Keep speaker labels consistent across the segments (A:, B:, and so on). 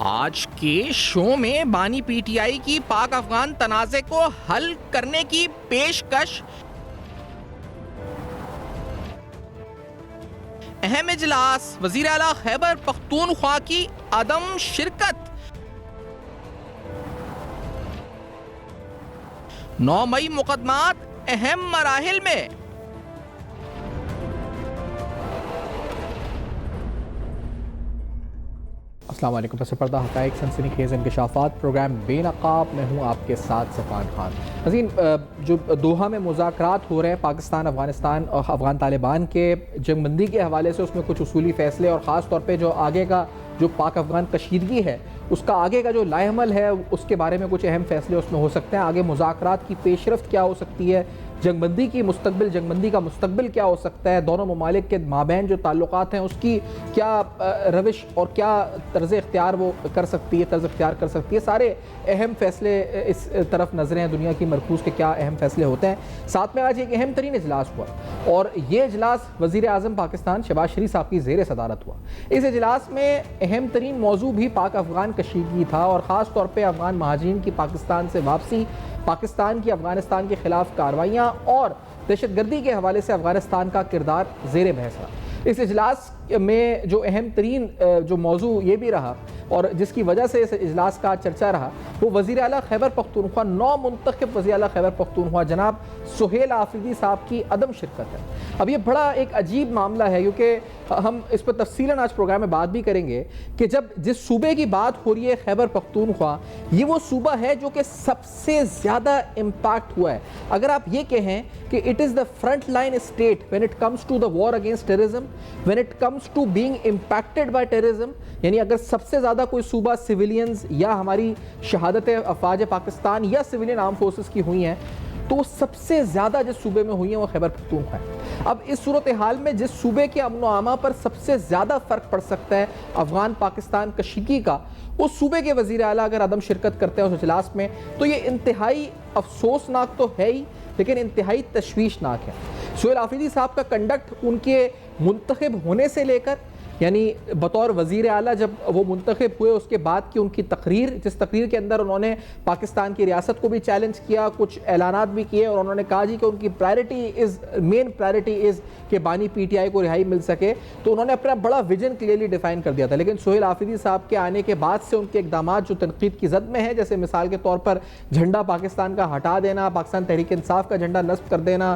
A: آج کے شو میں بانی پی ٹی آئی کی پاک افغان تنازع کو حل کرنے کی پیشکش، اہم اجلاس، وزیر اعلیٰ خیبر پختونخوا کی عدم شرکت، 9 مئی مقدمات اہم مراحل میں۔
B: السلام علیکم، پس پردہ حقائق سنسنی خیز انکشافات، پروگرام بے نقاب میں ہوں آپ کے ساتھ سفان خان۔ ناظرین، جو دوحہ میں مذاکرات ہو رہے ہیں پاکستان افغانستان اور افغان طالبان کے جنگ بندی کے حوالے سے، اس میں کچھ اصولی فیصلے اور خاص طور پہ جو آگے کا جو پاک افغان کشیدگی ہے اس کا آگے کا جو لائے عمل ہے اس کے بارے میں کچھ اہم فیصلے اس میں ہو سکتے ہیں۔ آگے مذاکرات کی پیش رفت کیا ہو سکتی ہے، جنگ بندی کی مستقبل، جنگ بندی کا مستقبل کیا ہو سکتا ہے، دونوں ممالک کے مابین جو تعلقات ہیں اس کی کیا روش اور کیا طرز اختیار وہ کر سکتی ہے، طرز اختیار کر سکتی ہے، سارے اہم فیصلے اس طرف نظریں دنیا کی مرکوز کے کیا اہم فیصلے ہوتے ہیں۔ ساتھ میں آج ایک اہم ترین اجلاس ہوا اور یہ اجلاس وزیر اعظم پاکستان شہباز شریف صاحب کی زیر صدارت ہوا۔ اس اجلاس میں اہم ترین موضوع بھی پاک افغان کشیدگی تھا اور خاص طور پہ افغان مہاجرین کی پاکستان سے واپسی، پاکستان کی افغانستان کے خلاف کارروائیاں اور دہشت گردی کے حوالے سے افغانستان کا کردار زیر بحث رہا۔ اس اجلاس میں جو اہم ترین جو موضوع یہ بھی رہا اور جس کی وجہ سے اس اجلاس کا چرچا رہا وہ وزیر اعلیٰ خیبر پختونخوا، نو منتخب وزیر اعلیٰ خیبر پختونخوا جناب سہیل آفریدی صاحب کی عدم شرکت ہے۔ اب یہ بڑا ایک عجیب معاملہ ہے کیونکہ ہم اس پر تفصیلاً آج پروگرام میں بات بھی کریں گے کہ جب جس صوبے کی بات ہو رہی ہے خیبر پختونخوا، یہ وہ صوبہ ہے جو کہ سب سے زیادہ امپیکٹ ہوا ہے۔ اگر آپ یہ کہیں کہ it is the front line state when it comes to the war against terrorism, when it comes to being impacted by terrorism, یعنی اگر سب سے زیادہ کوئی صوبہ سویلینز یا ہماری شہادت افواج پاکستان یا سویلین آرم فورسز کی ہوئی ہیں تو وہ سب سے زیادہ جس صوبے میں ہوئی ہیں وہ خیبر پختونخوا ہے۔ اب اس صورتحال میں جس صوبے کے امن و امان پر سب سے زیادہ فرق پڑ سکتا ہے افغان پاکستان کشیدگی کا، اس صوبے کے وزیر اعلیٰ اگر عدم شرکت کرتے ہیں اس اجلاس میں تو یہ انتہائی افسوسناک تو ہے ہی لیکن انتہائی تشویشناک ہے۔ سہیل آفریدی صاحب کا کنڈکٹ ان کے منتخب ہونے سے لے کر، یعنی بطور وزیر اعلیٰ جب وہ منتخب ہوئے اس کے بعد کی ان کی تقریر، جس تقریر کے اندر انہوں نے پاکستان کی ریاست کو بھی چیلنج کیا، کچھ اعلانات بھی کیے اور انہوں نے کہا کہ ان کی مین پرائرٹی از کہ بانی پی ٹی آئی کو رہائی مل سکے، تو انہوں نے اپنا بڑا ویژن کلیئرلی ڈیفائن کر دیا تھا۔ لیکن سہیل آفریدی صاحب کے آنے کے بعد سے ان کے اقدامات جو تنقید کی زد میں ہیں، جیسے مثال کے طور پر جھنڈا پاکستان کا ہٹا دینا، پاکستان تحریک انصاف کا جھنڈا نصب کر دینا،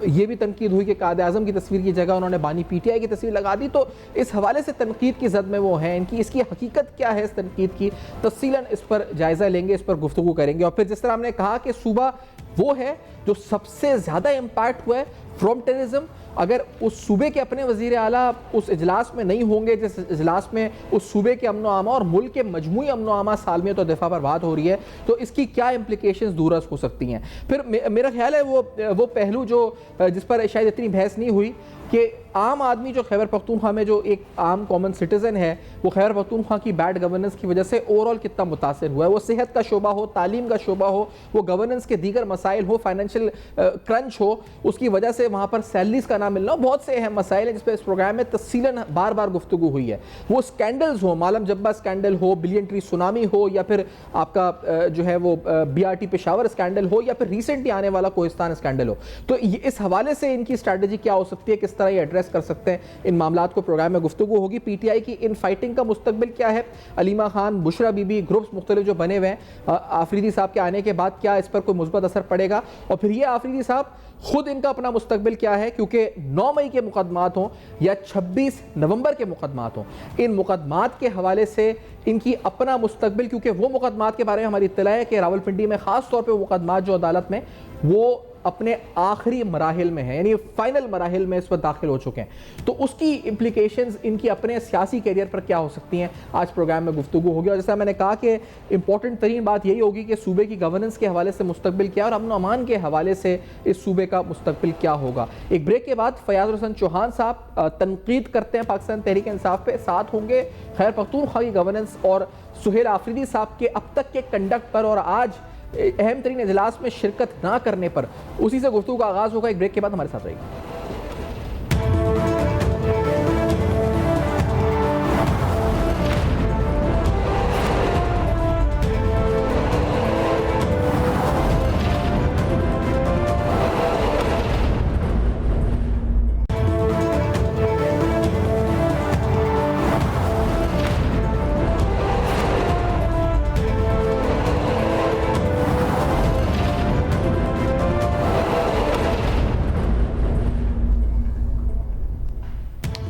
B: یہ بھی تنقید ہوئی کہ قائد اعظم کی تصویر کی جگہ انہوں نے بانی پی ٹی آئی کی تصویر لگا دی، تو اس حوالے سے تنقید کی زد میں وہ ہیں۔ اس کی حقیقت کیا ہے اس تنقید کی، تفصیلاً اس پر جائزہ لیں گے، اس پر گفتگو کریں گے۔ اور پھر جس طرح ہم نے کہا کہ صوبہ وہ ہے جو سب سے زیادہ امپیکٹ ہوا ہے فرام ٹیررزم، اگر اس صوبے کے اپنے وزیر اعلیٰ اس اجلاس میں نہیں ہوں گے جس اجلاس میں اس صوبے کے امن و امان اور ملک کے مجموعی امن و امان سالمیت اور دفاع پر بات ہو رہی ہے تو اس کی کیا امپلیکیشنز دورس ہو سکتی ہیں۔ پھر میرا خیال ہے وہ پہلو جو جس پر شاید اتنی بحث نہیں ہوئی کہ عام آدمی جو خیبر پختونخوا میں جو ایک عام کامن سٹیزن ہے وہ خیبر پختونخوا کی بیڈ گورننس کی وجہ سے اوور آل کتنا متاثر ہوا ہے، وہ صحت کا شعبہ ہو، تعلیم کا شعبہ ہو، وہ گورننس کے دیگر مسائل ہو، فائنینشیل کرنچ ہو، اس کی وجہ سے وہاں پر سیلریز کا نہ ملنا، بہت سے اہم مسائل ہیں جس پہ اس پروگرام میں تفصیلاً بار بار گفتگو ہوئی ہے۔ وہ سکینڈلز ہو، مالم جبہ سکینڈل ہو، بلین ٹری سونامی ہو، یا پھر آپ کا جو ہے وہ B R T Peshawar scandal ہو، یا پھر ریسنٹلی آنے والا کوہستان سکینڈل ہو، تو اس حوالے سے ان کی اسٹریٹجی کیا ہو سکتی ہے، کس طرح یہ ایڈریس کر سکتے ہیں، ان معاملات کو پروگرام میں گفتگو ہوگی۔ پی ٹی آئی کی ان فائٹنگ کا مستقبل کیا ہے، علیمہ خان، بشرا بی بی، گروپس مختلف جو بنے ہوئے ہیں، آفریدی صاحب کے آنے کے بعد کیا اس پر کوئی مثبت اثر پڑے گا، اور پھر یہ آفریدی صاحب خود ان کا اپنا مستقبل کیا ہے، کیونکہ 9 مئی کے مقدمات ہوں یا 26 نومبر کے مقدمات ہوں، ان مقدمات کے حوالے سے ان کی اپنا مستقبل، کیونکہ وہ مقدمات کے بارے میں ہماری اطلاع ہے کہ راولپنڈی میں خاص طور پہ وہ مقدمات جو عدالت میں وہ اپنے آخری مراحل میں ہیں، یعنی فائنل مراحل میں اس وقت داخل ہو چکے ہیں، تو اس کی امپلیکیشنز ان کی اپنے سیاسی کیریئر پر کیا ہو سکتی ہیں، آج پروگرام میں گفتگو ہوگی۔ اور جیسا میں نے کہا کہ امپورٹنٹ ترین بات یہی ہوگی کہ صوبے کی گورننس کے حوالے سے مستقبل کیا اور امن و امان کے حوالے سے اس صوبے کا مستقبل کیا ہوگا۔ ایک بریک کے بعد فیاض حسن چوہان صاحب تنقید کرتے ہیں پاکستان تحریک انصاف پہ، ساتھ ہوں گے خیبر پختونخوا کی گورننس اور سہیل آفریدی صاحب کے اب تک کے کنڈکٹ پر اور آج اہم ترین اجلاس میں شرکت نہ کرنے پر، اسی سے گفتگو کا آغاز ہوگا۔ ایک بریک کے بعد ہمارے ساتھ رہیے گا۔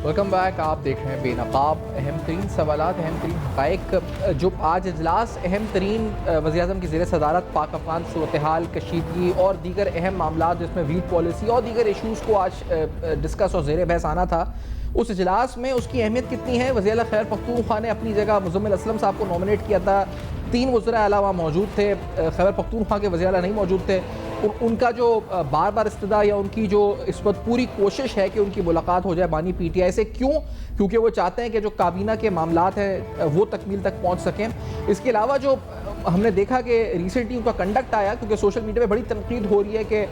B: Welcome back. آپ دیکھ رہے ہیں بے نقاب. اہم ترین سوالات, اہم ترین حقائق. جو آج اجلاس اہم ترین وزیر اعظم کی زیر صدارت پاک افغان صورتحال, کشیدگی اور دیگر اہم معاملات جس میں ویٹ پالیسی اور دیگر ایشوز کو آج ڈسکس اور زیر بحث آنا تھا, اس اجلاس میں اس کی اہمیت کتنی ہے؟ وزیر اعلیٰ خیبر پختونخوا نے اپنی جگہ مزمل اسلم صاحب کو نامنیٹ کیا تھا. 3 وزراء اعلیٰ وہاں موجود تھے, خیبر پختونخوا کے وزیر اعلیٰ نہیں موجود تھے. ان کا جو بار بار استدعا یا ان کی جو اس وقت پوری کوشش ہے کہ ان کی ملاقات ہو جائے بانی پی ٹی آئی سے. کیوں؟ کیونکہ وہ چاہتے ہیں کہ جو کابینہ کے معاملات ہیں وہ تکمیل تک پہنچ سکیں. اس کے علاوہ جو ہم نے دیکھا کہ ریسنٹلی ان کا کنڈکٹ آیا, کیونکہ سوشل میڈیا پہ بڑی تنقید ہو رہی ہے کہ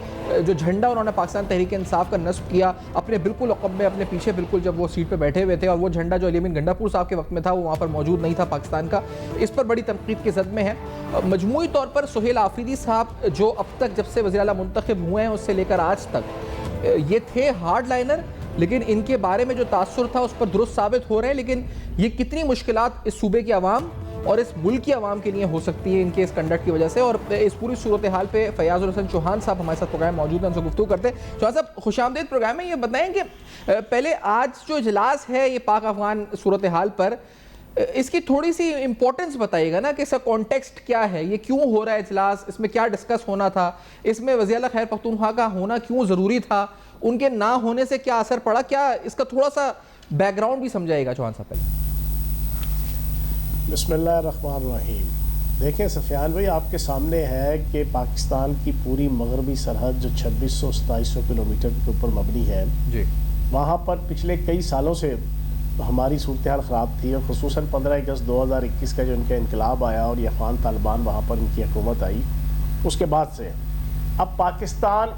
B: جو جھنڈا انہوں نے پاکستان تحریک انصاف کا نصب کیا اپنے بالکل عقب میں, اپنے پیچھے بالکل, جب وہ سیٹ پہ بیٹھے ہوئے تھے, اور وہ جھنڈا جو علی امین گنڈا پور صاحب کے وقت میں تھا وہ وہاں پر موجود نہیں تھا پاکستان کا. اس پر بڑی تنقید کے زد میں ہے. مجموعی طور پر سہیل آفریدی صاحب جو اب تک جب سے وزیر اعلیٰ منتخب ہوئے ہیں اس سے لے کر آج تک یہ تھے ہارڈ لائنر, لیکن ان کے بارے میں جو تاثر تھا اس پر درست ثابت ہو رہے ہیں. لیکن یہ کتنی مشکلات اس صوبے کی عوام اور اس ملک کی عوام کے لیے ہو سکتی ہے ان کے اس کنڈکٹ کی وجہ سے؟ اور اس پوری صورتحال پہ فیاض الحسن چوہان صاحب ہمارے ساتھ پروگرام موجود ہیں, ان سے گفتگو کرتے ہیں. چوہان صاحب خوش آمدید پروگرام میں. یہ بتائیں کہ پہلے آج جو اجلاس ہے یہ پاک افغان صورتحال پر, اس کی تھوڑی سی امپورٹنس بتائیے گا نا, کہ اس کا کانٹیکسٹ کیا ہے, یہ کیوں ہو رہا ہے اجلاس, اس میں کیا ڈسکس ہونا تھا, اس میں وزیر اعلیٰ خیبر پختونخوا کا ہونا کیوں ضروری تھا, ان کے نہ ہونے سے کیا اثر پڑا, کیا اس کا تھوڑا سا بیک گراؤنڈ بھی سمجھائے گا چوہان صاحب پہلے؟
C: بسم اللہ الرحمن الرحیم. دیکھیں سفیان بھائی, آپ کے سامنے ہے کہ پاکستان کی پوری مغربی سرحد جو 2600-2700 کلومیٹر کے اوپر مبنی ہے,
B: جی,
C: وہاں پر پچھلے کئی سالوں سے ہماری صورتحال خراب تھی, اور خصوصاً 15 اگست 2021 کا جو ان کا انقلاب آیا اور یہ افغان طالبان وہاں پر ان کی حکومت آئی, اس کے بعد سے اب پاکستان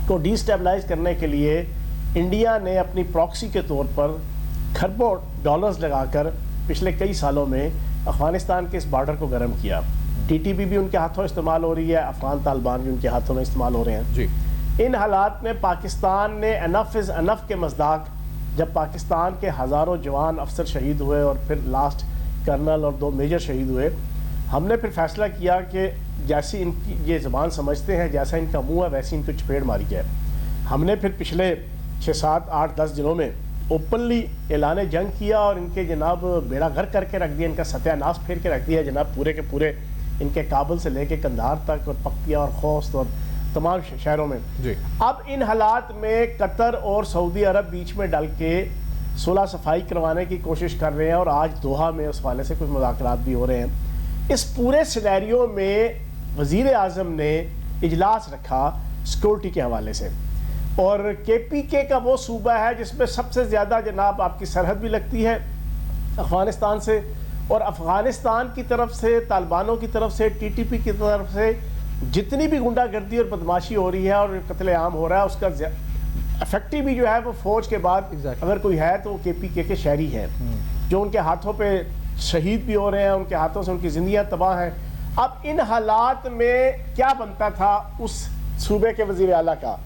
C: کو ڈی اسٹیبلائز کرنے کے لیے انڈیا نے اپنی پراکسی کے طور پر کھربوں ڈالرز لگا کر پچھلے کئی سالوں میں افغانستان کے اس بارڈر کو گرم کیا. ٹی ٹی پی بھی ان کے ہاتھوں استعمال ہو رہی ہے, افغان طالبان بھی ان کے ہاتھوں میں استعمال ہو رہے ہیں.
B: جی,
C: ان حالات میں پاکستان نے انف از انف کے مصداق, جب پاکستان کے ہزاروں جوان افسر شہید ہوئے اور پھر لاسٹ کرنل اور 2 میجر شہید ہوئے, ہم نے پھر فیصلہ کیا کہ جیسی ان کی یہ زبان سمجھتے ہیں, جیسا ان کا منہ ہے, ویسی ان کو چپیڑ ماری جائے. ہم نے پھر پچھلے 6, 7, 8, 10 دنوں میں اوپنلی اعلان جنگ کیا اور ان کے جناب بیڑا غرق کر کے رکھ دیا, ان کا ستیہ ناش پھیر کے رکھ دیا جناب, پورے کے پورے ان کے کابل سے لے کے قندھار تک, اور پکتیا اور خوست اور تمام شہروں میں.
B: جی,
C: اب ان حالات میں قطر اور سعودی عرب بیچ میں ڈل کے صلح صفائی کروانے کی کوشش کر رہے ہیں, اور آج دوحہ میں اس حوالے سے کچھ مذاکرات بھی ہو رہے ہیں. اس پورے سینیریو میں وزیر اعظم نے اجلاس رکھا سیکورٹی کے حوالے سے, اور کے پی کے کا وہ صوبہ ہے جس میں سب سے زیادہ جناب آپ کی سرحد بھی لگتی ہے افغانستان سے, اور افغانستان کی طرف سے, طالبانوں کی طرف سے, ٹی ٹی پی کی طرف سے جتنی بھی گنڈا گردی اور بدماشی ہو رہی ہے اور قتل عام ہو رہا ہے, اس کا افیکٹو بھی جو ہے وہ فوج کے بعد اگر کوئی ہے تو وہ کے پی کے شہری ہیں, جو ان کے ہاتھوں پہ شہید بھی ہو رہے ہیں, ان کے ہاتھوں سے ان کی زندگیاں تباہ ہیں. اب ان حالات میں کیا بنتا تھا اس صوبے کے وزیر اعلیٰ کا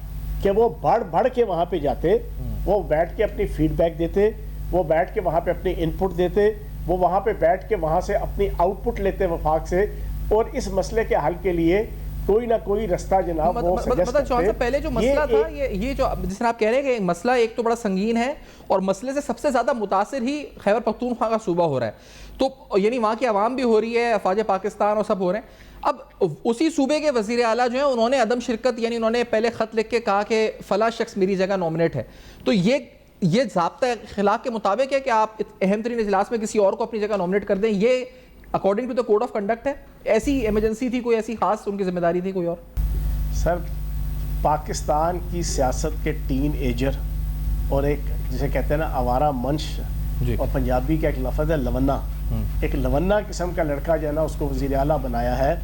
C: کہ وہ بڑھ کے وہاں پہ جاتے, وہ بیٹھ کے اپنی فیڈ بیک دیتے, وہ بیٹھ کے وہاں پہ اپنی ان پٹ دیتے, وہ وہاں پہ بیٹھ کے وہاں سے اپنی آؤٹ پٹ لیتے وفاق سے, اور اس مسئلے کے حل کے لیے کوئی نہ کوئی رستہ جناب وہ سجیسٹ کرتے.
B: پہلے جو مسئلہ تھا یہ جو جس طرح آپ کہہ رہے ہیں کہ مسئلہ ایک تو بڑا سنگین ہے, اور مسئلے سے سب سے زیادہ متاثر ہی خیبر پختونخوا کا صوبہ ہو رہا ہے, تو یعنی وہاں کی عوام بھی ہو رہی ہے, افواج پاکستان اور سب ہو رہے ہیں. اب اسی صوبے کے وزیر اعلیٰ جو ہیں انہوں نے عدم شرکت, یعنی انہوں نے پہلے خط لکھ کے کہا کہ فلاں شخص میری جگہ نامنیٹ ہے, تو یہ ضابطہ خلاف کے مطابق ہے کہ آپ اہم ترین اجلاس میں کسی اور کو اپنی جگہ نامنیٹ کر دیں, یہ according to the code of conduct ہے؟ ایسی ایمرجنسی تھی کوئی, ایسی خاص ان کی ذمہ داری تھی کوئی اور؟
C: سر, پاکستان کی سیاست کے ٹین ایجر اور ایک جسے کہتے ہیں نا آوارہ منش, اور پنجابی کا ایک لفظ ہے لونا, ایک لونا قسم کا لڑکا جو ہے نا اس کو وزیر اعلیٰ بنایا ہے,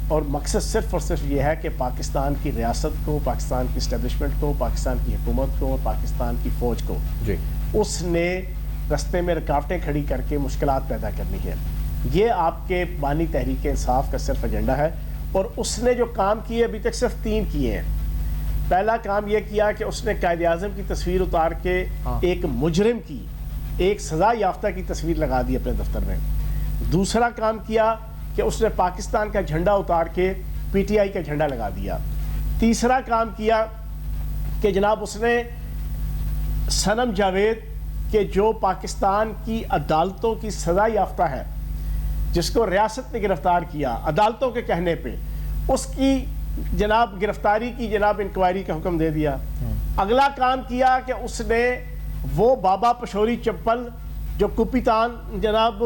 C: اور مقصد صرف اور صرف یہ ہے کہ پاکستان کی ریاست کو, پاکستان کی اسٹیبلشمنٹ کو, پاکستان کی حکومت کو اور پاکستان کی فوج کو اس نے رستے میں رکاوٹیں کھڑی کر کے مشکلات پیدا کرنی ہے. یہ آپ کے بانی تحریک انصاف کا صرف ایجنڈا ہے, اور اس نے جو کام کیے ابھی تک صرف 3 کیے ہیں. پہلا کام یہ کیا کہ اس نے قائد اعظم کی تصویر اتار کے ایک مجرم کی, ایک سزا یافتہ کی تصویر لگا دی اپنے دفتر میں. دوسرا کام کیا کہ اس نے پاکستان کا جھنڈا اتار کے پی ٹی آئی کا جھنڈا لگا دیا. تیسرا کام کیا کہ جناب اس نے صنم جاوید کہ جو پاکستان کی عدالتوں کی سزا یافتہ ہے، جس کو ریاست نے گرفتار کیا عدالتوں کے کہنے پہ، اس کی جناب گرفتاری کی جناب انکوائری کا حکم دے دیا۔ اگلا کام کیا کہ اس نے وہ بابا پشوری چپل جو کپتان جناب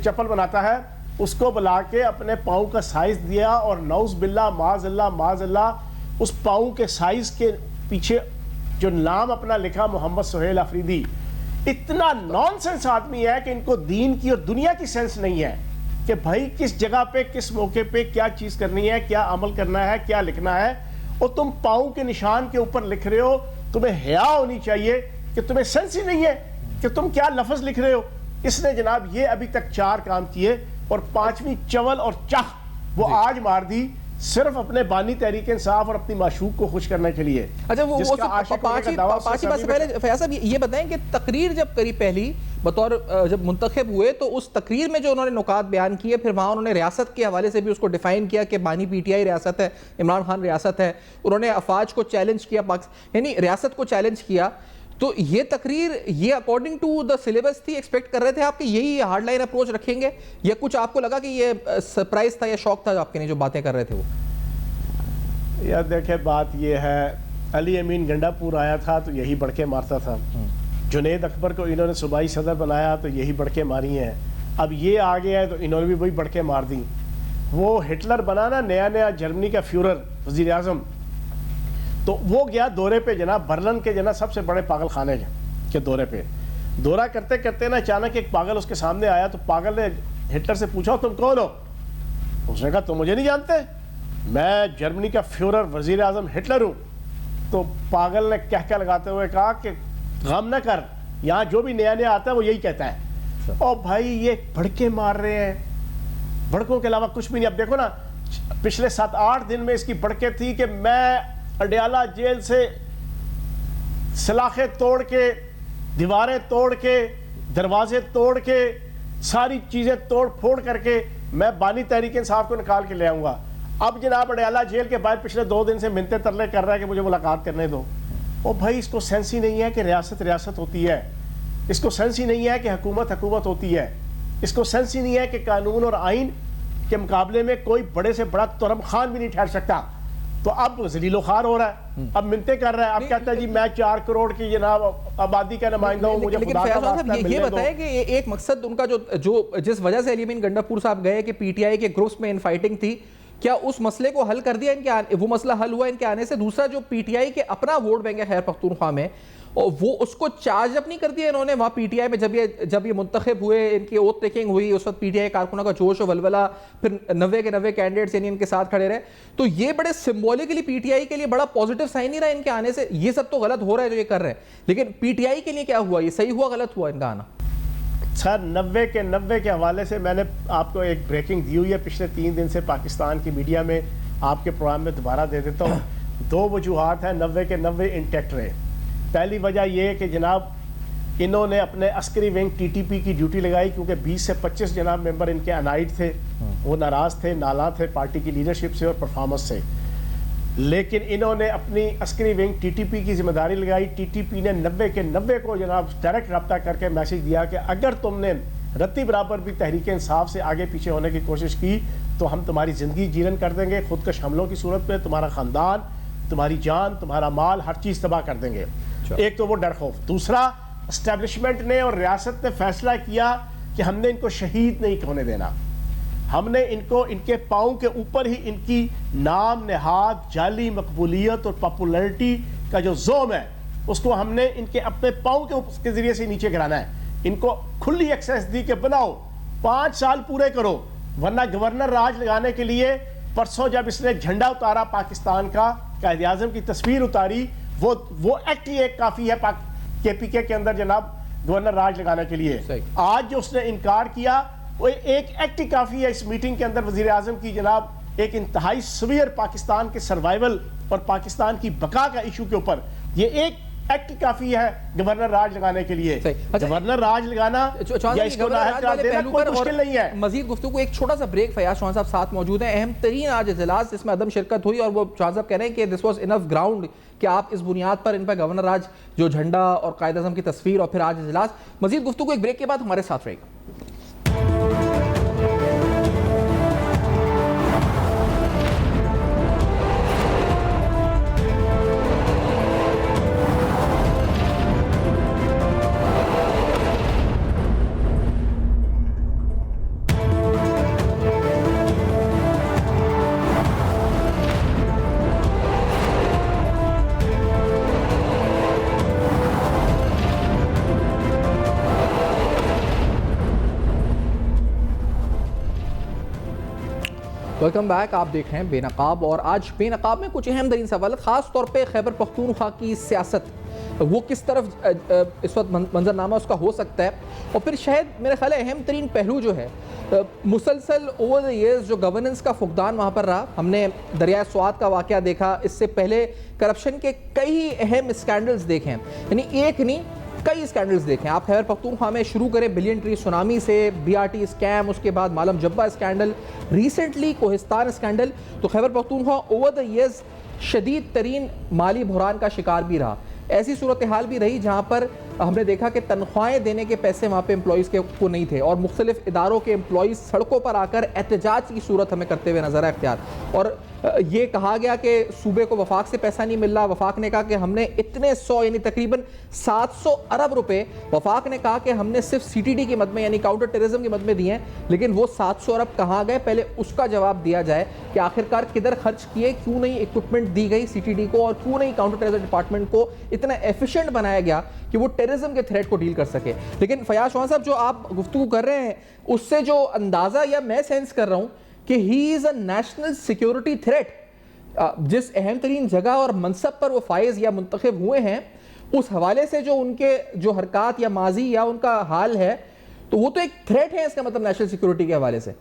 C: چپل بناتا ہے اس کو بلا کے اپنے پاؤں کا سائز دیا، اور نعوذ باللہ معاذ اللہ اس پاؤں کے سائز کے پیچھے جو نام اپنا لکھا محمد سہیل آفریدی۔ اتنا نان سینس آدمی ہے کہ ان کو دین کی اور دنیا کی سینس نہیں ہے کہ بھائی کس جگہ پہ کس موقع پہ کیا چیز کرنی ہے، کیا عمل کرنا ہے، کیا لکھنا ہے، اور تم پاؤں کے نشان کے اوپر لکھ رہے ہو۔ تمہیں حیا ہونی چاہیے کہ تمہیں سینس ہی نہیں ہے کہ تم کیا لفظ لکھ رہے ہو۔ اس نے جناب یہ ابھی تک 4 کام کیے، اور 5ویں چول اور چاہ وہ آج مار دی صرف اپنے بانی تحریک انصاف اور اپنی معشوق کو خوش کرنے کے لیے۔
A: اچھا وہ پانچ بات سے پہلے فیاض صاحب یہ بتائیں کہ تقریر جب کری پہلی بطور جب منتخب ہوئے تو اس تقریر میں جو انہوں نے نکات بیان کیے، پھر وہاں انہوں نے ریاست کے حوالے سے بھی اس کو ڈیفائن کیا کہ بانی پی ٹی آئی ریاست ہے، عمران خان ریاست ہے، انہوں نے افواج کو چیلنج کیا، یعنی ریاست کو چیلنج کیا، تو یہ تقریر یہ اکارڈنگ ٹو دا سلیبس تھی؟ ایکسپیکٹ کر رہے تھے آپ کہ یہی ہارڈ لائن اپروچ رکھیں گے، یا کچھ آپ کو لگا کہ یہ سرپرائز تھا یا شوق تھا آپ کے لیے جو باتیں کر رہے تھے وہ؟
C: یار دیکھیں بات یہ ہے، علی امین گنڈا پور آیا تھا تو یہی بڑکے مارتا تھا، جنید اکبر کو انہوں نے صوبائی صدر بنایا تو یہی بڑکے ماری ہیں، اب یہ آ گیا ہے تو انہوں نے بھی وہی بڑکے مار دی۔ وہ ہٹلر بنا نا نیا جرمنی کا فیورر وزیر اعظم، تو وہ گیا دورے پہ جناب برلن کے جناب سب سے بڑے پاگل خانے کے دورے پہ، دورہ کرتے کرتے نا اچانک ایک پاگل اس کے سامنے آیا، تو پاگل نے ہٹلر سے پوچھا تم کون ہو؟ اس نے کہا تم مجھے نہیں جانتے، میں جرمنی کا فیورر وزیر اعظم ہٹلر ہوں۔ تو پاگل نے کہہ لگاتے ہوئے کہا کہ غم نہ کر، یہاں جو بھی نیا آتا ہے وہ یہی کہتا ہے۔ اور بھائی یہ بھڑکے مار رہے ہیں، بھڑکوں کے علاوہ کچھ بھی نہیں۔ اب دیکھو نا پچھلے 7-8 دن میں اس کی بھڑکے تھی کہ میں اڈیالہ جیل سے سلاخیں توڑ کے، دیواریں توڑ کے، دروازے توڑ کے، ساری چیزیں توڑ پھوڑ کر کے میں بانی تحریک انصاف کو نکال کے لے آؤں گا۔ اب جناب اڈیالہ جیل کے باہر پچھلے 2 دن سے منتے ترلے کر رہا ہے کہ مجھے ملاقات کرنے دو۔ اور بھائی اس کو سینس ہی نہیں ہے کہ ریاست ہوتی ہے، اس کو سینس ہی نہیں ہے کہ حکومت ہوتی ہے، اس کو سینس ہی نہیں ہے کہ قانون اور آئین کے مقابلے میں کوئی بڑے سے بڑا ترم خان بھی نہیں ٹھہر سکتا۔ تو اب ذلیل و خوار ہو رہا ہے، اب منتے کر رہا ہے، اب کہتا ہے جی میں 4 کروڑ کی جناب آبادی کا نمائندہ ہوں، مجھے خدا کا واسطہ ملنے دو۔
A: یہ بتائیں کہ ایک مقصد ان کا جو جس وجہ سے علی امین گنڈا پور صاحب گئے کہ پی ٹی آئی کے گروپس میں ان فائٹنگ تھی، کیا اس مسئلے کو حل کر دیا ان کے وہ مسئلہ حل ہوا ان کے آنے سے؟ دوسرا جو پی ٹی آئی کے اپنا ووٹ بینک ہے خیر پختونخوا میں، اور وہ اس کو چارج اپ نہیں کر دیا انہوں نے وہاں پی ٹی آئی میں جب یہ منتخب ہوئے، ان کی اوتھ ٹیکنگ ہوئی، اس وقت پی ٹی آئی کارکنوں کا جوش و ولولہ، پھر 90 کے 90 کینڈیڈیٹس یعنی ان کے ساتھ کھڑے رہے، تو یہ بڑے سمبولکلی پی ٹی آئی کے لیے بڑا پازیٹیو سائن نہیں رہا ان کے آنے سے؟ یہ سب تو غلط ہو رہا ہے جو یہ کر رہے ہیں، لیکن پی ٹی آئی کے لیے کیا ہوا؟ یہ صحیح ہوا غلط ہوا ان کا آنا؟
C: سر 90 کے حوالے سے میں نے آپ کو ایک بریکنگ دی ہوئی ہے پچھلے 3 دن سے پاکستان کی میڈیا میں، آپ کے پروگرام میں دوبارہ دے دیتا ہوں۔ 2 وجوہات ہیں 90 کے 90 انٹیکٹ رہے۔ پہلی وجہ یہ کہ جناب انہوں نے اپنے عسکری ونگ ٹی ٹی پی کی ڈیوٹی لگائی، کیونکہ 20 سے 25 جناب ممبر ان کے انائٹ تھے، وہ ناراض تھے، نالاں تھے پارٹی کی لیڈرشپ سے اور پرفارمنس سے، لیکن انہوں نے اپنی عسکری ونگ ٹی ٹی پی کی ذمہ داری لگائی۔ ٹی ٹی پی نے 90 کے 90 کو جناب ڈائریکٹ رابطہ کر کے میسج دیا کہ اگر تم نے رتی برابر بھی تحریک انصاف سے آگے پیچھے ہونے کی کوشش کی تو ہم تمہاری زندگی جیرن کر دیں گے، خودکش حملوں کی صورت میں تمہارا خاندان، تمہاری جان، تمہارا مال، ہر چیز تباہ کر دیں گے۔ ایک تو وہ ڈر خوف۔ دوسرا اسٹیبلشمنٹ نے اور ریاست نے فیصلہ کیا کہ ہم نے ان کو شہید نہیں ہونے دینا، ہم نے ان کو ان کے پاؤں کے اوپر ہی ان کی نام نہاد جعلی مقبولیت اور پاپولرٹی کا جو زوم ہے اس کو ہم نے ان کے اپنے پاؤں کے ذریعے سے نیچے گرانا ہے۔ ان کو کھلی ایکسیس دی کہ بناؤ، 5 سال پورے کرو، ورنہ گورنر راج لگانے کے لیے پرسوں جب اس نے جھنڈا اتارا پاکستان کا، قائد اعظم کی تصویر اتاری، وہ ایکٹ ہی ایک کافی ہے کے پی کے اندر جناب گورنر راج لگانے کے لیے۔ آج جو اس نے انکار کیا وہ ایک ایکٹ ہی کافی ہے اس میٹنگ کے اندر وزیر اعظم کی جناب ایک انتہائی سویر پاکستان کے سروائیول اور پاکستان کی بقا کا ایشو کے اوپر۔ یہ ایک ایکٹ کافی ہے گورنر راج لگانے کے لیے. گورنر راج لگانا یا اس کو نااہل قرار دینا کوئی مشکل نہیں ہے.
A: مزید گفتگو ایک چھوٹا سا بریک. فیاض چوہان صاحب ساتھ موجود ہیں. اہم ترین آج اجلاس جس میں عدم شرکت ہوئی اور وہ چوہان صاحب کہہ رہے ہیں کہ دس واز انف گراؤنڈ کہ آپ اس بنیاد پر ان پر گورنر راج جو جھنڈا اور قائد اعظم کی تصویر اور پھر آج اجلاس. مزید گفتگو ایک بریک کے بعد ہمارے ساتھ رہے گا. Welcome back. آپ دیکھ رہے ہیں بے نقاب اور آج بے نقاب میں کچھ اہم ترین سوالات خاص طور پہ خیبر پختونخوا کی سیاست وہ کس طرف اس وقت منظرنامہ اس کا ہو سکتا ہے اور پھر شاید میرے خیال ہے اہم ترین پہلو جو ہے مسلسل اوور دی ایئرز جو گورننس کا فقدان وہاں پر رہا. ہم نے دریائے سوات کا واقعہ دیکھا, اس سے پہلے کرپشن کے کئی اہم اسکینڈلز دیکھے ہیں, یعنی ایک نہیں کئی اسکینڈلز دیکھیں. آپ خیبر پختونخوا میں شروع کریں بلین ٹری سونامی سے, بی آر ٹی اسکیم, اس کے بعد مالم Jabba scandal, recently Kohistan scandal. تو Khyber Pakhtunkhwa over the years شدید ترین مالی بحران کا شکار بھی رہا. ایسی صورتحال بھی رہی جہاں پر ہم نے دیکھا کہ تنخواہیں دینے کے پیسے وہاں پہ امپلائیز کے کو نہیں تھے اور مختلف اداروں کے امپلائیز سڑکوں پر آ کر احتجاج کی صورت ہمیں کرتے ہوئے نظر آئے اختیار. اور یہ کہا گیا کہ صوبے کو وفاق سے پیسہ نہیں مل رہا. وفاق نے کہا کہ ہم نے اتنے 100 یعنی تقریباً 700 ارب روپے وفاق نے کہا کہ ہم نے صرف سی ٹی ڈی کی مد میں یعنی کاؤنٹر ٹیررزم کی مد میں دیے ہیں, لیکن وہ 700 ارب کہاں گئے پہلے اس کا جواب دیا جائے کہ آخرکار کدھر خرچ کیے, کیوں نہیں ایکوپمنٹ دی گئی سی ٹی ڈی کو اور کیوں نہیں کاؤنٹر ٹیررزم ڈپارٹمنٹ کو اتنا ایفیشینٹ بنایا گیا کہ وہ ٹیررزم کے تھریٹ کو ڈیل کر سکے. لیکن فیاض چوہان صاحب جو آپ گفتگو کر رہے ہیں اس سے جو اندازہ یا میں سینس کر رہا ہوں کہ ہی از اے نیشنل سیکیورٹی تھریٹ. جس اہم ترین جگہ اور منصب پر وہ فائز یا منتخب ہوئے ہیں اس حوالے سے جو ان کے جو حرکات یا ماضی یا ان کا حال ہے تو وہ تو ایک تھریٹ ہے اس کا مطلب نیشنل سیکیورٹی کے حوالے سے.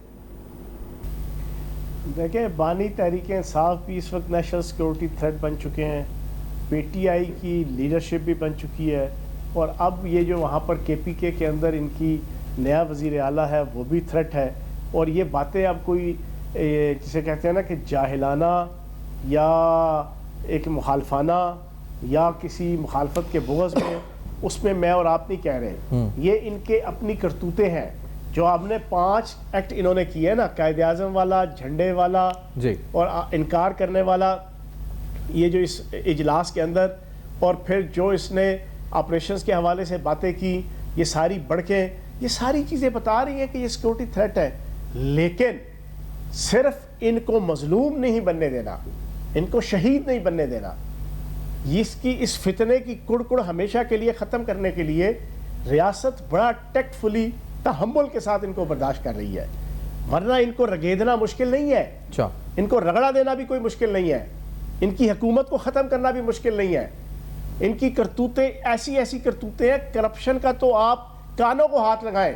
C: دیکھیں بانی تحریک انصاف بھی اس وقت نیشنل سیکیورٹی تھریٹ بن چکے ہیں, پی ٹی آئی کی لیڈرشپ بھی بن چکی ہے, اور اب یہ جو وہاں پر کے پی کے اندر ان کی نیا وزیر اعلیٰ ہے وہ بھی تھریٹ ہے. اور یہ باتیں اب کوئی جسے کہتے ہیں نا کہ جاہلانہ یا ایک مخالفانہ یا کسی مخالفت کے بغض میں اس میں اور آپ نہیں کہہ رہے, یہ ان کے اپنی کرتوتیں ہیں. جو آپ نے 5 ایکٹ انہوں نے کیے نا, قائد اعظم والا, جھنڈے والا اور انکار کرنے والا, یہ جو اس اجلاس کے اندر, اور پھر جو اس نے آپریشنز کے حوالے سے باتیں کی, یہ ساری بڑکیں, یہ ساری چیزیں بتا رہی ہیں کہ یہ سیکورٹی تھریٹ ہے. لیکن صرف ان کو مظلوم نہیں بننے دینا, ان کو شہید نہیں بننے دینا. اس فتنے کی کڑ ہمیشہ کے لیے ختم کرنے کے لیے ریاست بڑا ٹیکٹفلی تحمل کے ساتھ ان کو برداشت کر رہی ہے, ورنہ ان کو رگیدنا مشکل نہیں ہے, ان کو رگڑا دینا بھی کوئی مشکل نہیں ہے, ان کی حکومت کو ختم کرنا بھی مشکل نہیں ہے. ان کی کرتوتیں ایسی کرتوتیں ہیں, کرپشن کا تو آپ کانوں کو ہاتھ لگائیں,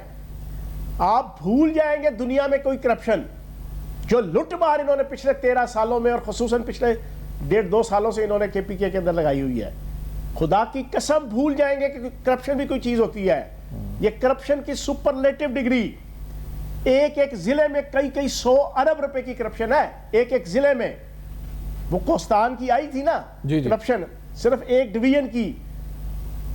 C: آپ بھول جائیں گے دنیا میں کوئی کرپشن. جو لٹ مار انہوں نے پچھلے 13 سالوں میں اور خصوصاً پچھلے 1.5-2 سالوں سے انہوں نے کے پی کے اندر لگائی ہوئی ہے, خدا کی قسم بھول جائیں گے کہ کرپشن بھی کوئی چیز ہوتی ہے. یہ کرپشن کی سپرلیٹو ڈگری, ایک ضلع میں کئی 100 ارب روپے کی کرپشن ہے ایک ضلع میں. وہ کوہستان کی آئی تھی نا کرپشن, صرف ایک ڈویژن کی,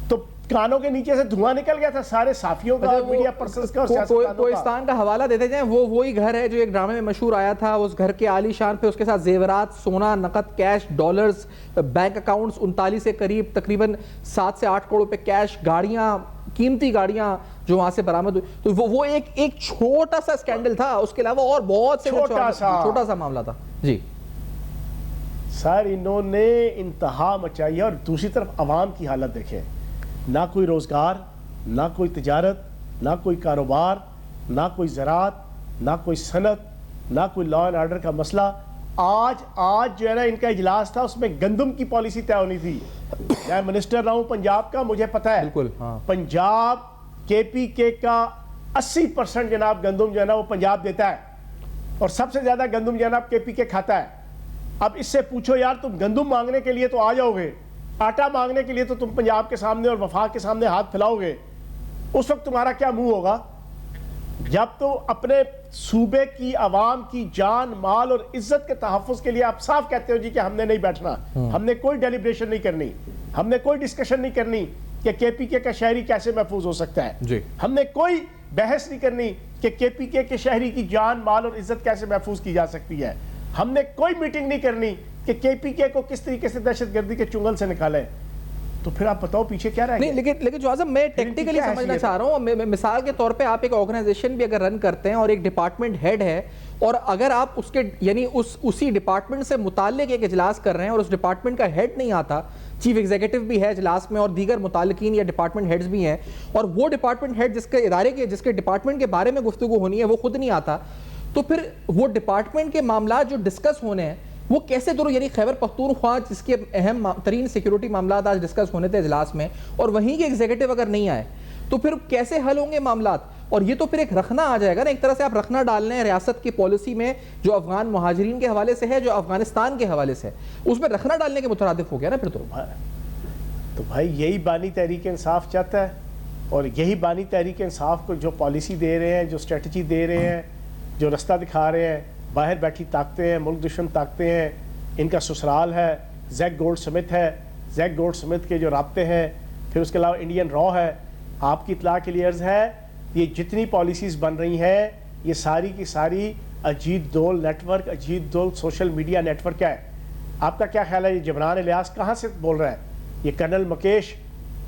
C: تو کانوں کے نیچے سے دھواں نکل گیا تھا سارے صحافیوں کا, میڈیا پرسنز کا اور سیاستدانوں کا.
A: کوہستان کا حوالہ دیتے جائیں, وہی گھر ہے جو ایک ڈرامے میں مشہور آیا تھا. اس گھر کے عالی شان پہ اس کے ساتھ زیورات, سونا, نقد, کیش, ڈالرز, بینک اکاؤنٹس 39 سے قریب تقریباً 7 سے 8 کروڑ روپے کیش, گاڑیاں, قیمتی گاڑیاں جو وہاں سے برآمد ہوئی. تو وہ ایک چھوٹا سا اسکینڈل تھا, اس کے علاوہ اور بہت سے چھوٹا سا معاملہ تھا. جی
C: سر, انہوں نے انتہا مچائی ہے. اور دوسری طرف عوام کی حالت دیکھیں, نہ کوئی روزگار, نہ کوئی تجارت, نہ کوئی کاروبار, نہ کوئی زراعت, نہ کوئی صنعت, نہ کوئی لا اینڈ آرڈر کا مسئلہ. آج جو ہے نا ان کا اجلاس تھا, اس میں گندم کی پالیسی طے ہونی تھی. میں منسٹر رہا ہوں پنجاب کا, مجھے پتہ ہے
A: بالکل
C: پنجاب کے پی کے کا 80% جناب گندم جو ہے نا وہ پنجاب دیتا ہے, اور سب سے زیادہ گندم جناب کے پی کے کھاتا ہے. اب اس سے پوچھو یار تم گندم مانگنے کے لیے تو آ جاؤ گے, آٹا مانگنے کے لیے تو تم پنجاب کے سامنے اور وفاق کے سامنے ہاتھ پھیلاؤ گے. اس وقت تمہارا کیا منہ ہوگا جب تو اپنے صوبے کی عوام کی جان مال اور عزت کے تحفظ کے لیے آپ صاف کہتے ہو جی کہ ہم نے نہیں بیٹھنا, ہم نے کوئی ڈیلیبریشن نہیں کرنی, ہم نے کوئی ڈسکشن نہیں کرنی کہ کے پی کے کا شہری کیسے محفوظ ہو سکتا ہے, ہم نے کوئی بحث نہیں کرنی کہ کے پی کے شہری کی جان مال اور عزت کیسے محفوظ کی جا سکتی ہے, ہم نے کوئی میٹنگ نہیں کرنی کہ کے پی کے کو کس طریقے سے دہشت گردی کے چنگل سے نکالیں. تو پھر آپ بتاؤ پیچھے کیا رہ گیا؟
A: نہیں, لیکن جو اعظم میں ٹیکٹیکلی سمجھنا چاہ رہا ہوں, مثال کے طور پہ آپ ایک آرگنائزیشن بھی اگر رن کرتے ہیں اور ایک ڈپارٹمنٹ ہیڈ ہے, اور اگر آپ اس کے یعنی اسی ڈپارٹمنٹ سے متعلق ایک اجلاس کر رہے ہیں اور اس ڈپارٹمنٹ کا ہیڈ نہیں آتا, چیف ایگزیکٹو بھی ہے اجلاس میں اور دیگر متعلقین یا ڈپارٹمنٹ ہیڈز بھی ہیں, اور وہ ڈپارٹمنٹ ہیڈ جس کے ادارے کے جس کے ڈپارٹمنٹ کے بارے میں گفتگو ہونی ہے وہ خود نہیں آتا, تو پھر وہ ڈپارٹمنٹ کے معاملات جو ڈسکس ہونے ہیں وہ کیسے درو, یعنی خیبر پختونخوا جس کے اہم ترین سیکیورٹی معاملات آج ڈسکس ہونے تھے اجلاس میں, اور وہیں کے ایگزیکٹو اگر نہیں آئے تو پھر کیسے حل ہوں گے معاملات؟ اور یہ تو پھر ایک رخنا آ جائے گا نا, ایک طرح سے آپ رخنا ڈال رہے ہیں ریاست کی پالیسی میں جو افغان مہاجرین کے حوالے سے ہے, جو افغانستان کے حوالے سے ہے, اس میں رخنا ڈالنے کے مترادف ہو گیا نا پھر
C: تو بھائی یہی بانی تحریک انصاف چاہتا ہے, اور یہی بانی تحریک انصاف کو جو پالیسی دے رہے ہیں, جو اسٹریٹجی دے رہے ہیں, جو رستہ دکھا رہے ہیں, باہر بیٹھی طاقتیں ہیں, ملک دشمن طاقتیں ہیں, ان کا سسرال ہے, زیک گولڈ سمتھ ہے, زیک گولڈ سمتھ کے جو رابطے ہیں, پھر اس کے علاوہ انڈین را ہے. آپ کی اطلاع کے لیے عرض ہے, یہ جتنی پالیسیز بن رہی ہیں یہ ساری کی ساری اجیت دول نیٹ ورک, اجیت دول سوشل میڈیا نیٹ ورک ہے. آپ کا کیا خیال ہے یہ جبران الیاس کہاں سے بول رہا ہے؟ یہ کرنل مکیش,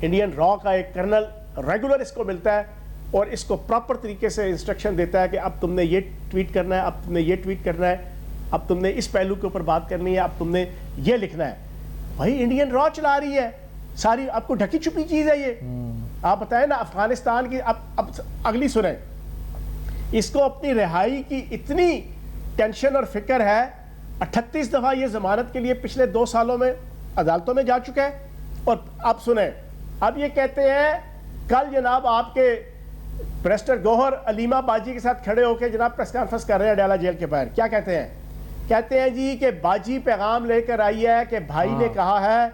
C: انڈین را کا ایک کرنل, ریگولر اس کو ملتا ہے اور اس کو پراپر طریقے سے انسٹرکشن دیتا ہے کہ اب تم نے یہ ٹویٹ کرنا ہے, اب تم نے یہ ٹویٹ کرنا ہے, اب تم نے اس پہلو کے اوپر بات کرنی ہے, اب تم نے یہ لکھنا ہے. بھائی انڈین را چلا رہی ہے ساری, آپ کو ڈھکی چھپی چیز ہے یہ. آپ بتائیں نا افغانستان کی, اب اگلی سنیں, اس کو اپنی رہائی کی اتنی ٹینشن اور فکر ہے, 38 دفعہ یہ ضمانت کے لیے پچھلے 2 سالوں میں عدالتوں میں جا چکا ہے. اور اب سنیں, اب یہ کہتے ہیں کل جناب آپ کے پریسٹر گوہر علیمہ باجی کے ساتھ کھڑے ہو کے جناب پریس کانفرنس کر رہے ہیں اڈیالہ جیل کے باہر. کیا کہتے ہیں؟ کہتے ہیں جی کہ باجی پیغام لے کر آئی ہے کہ بھائی نے کہا ہے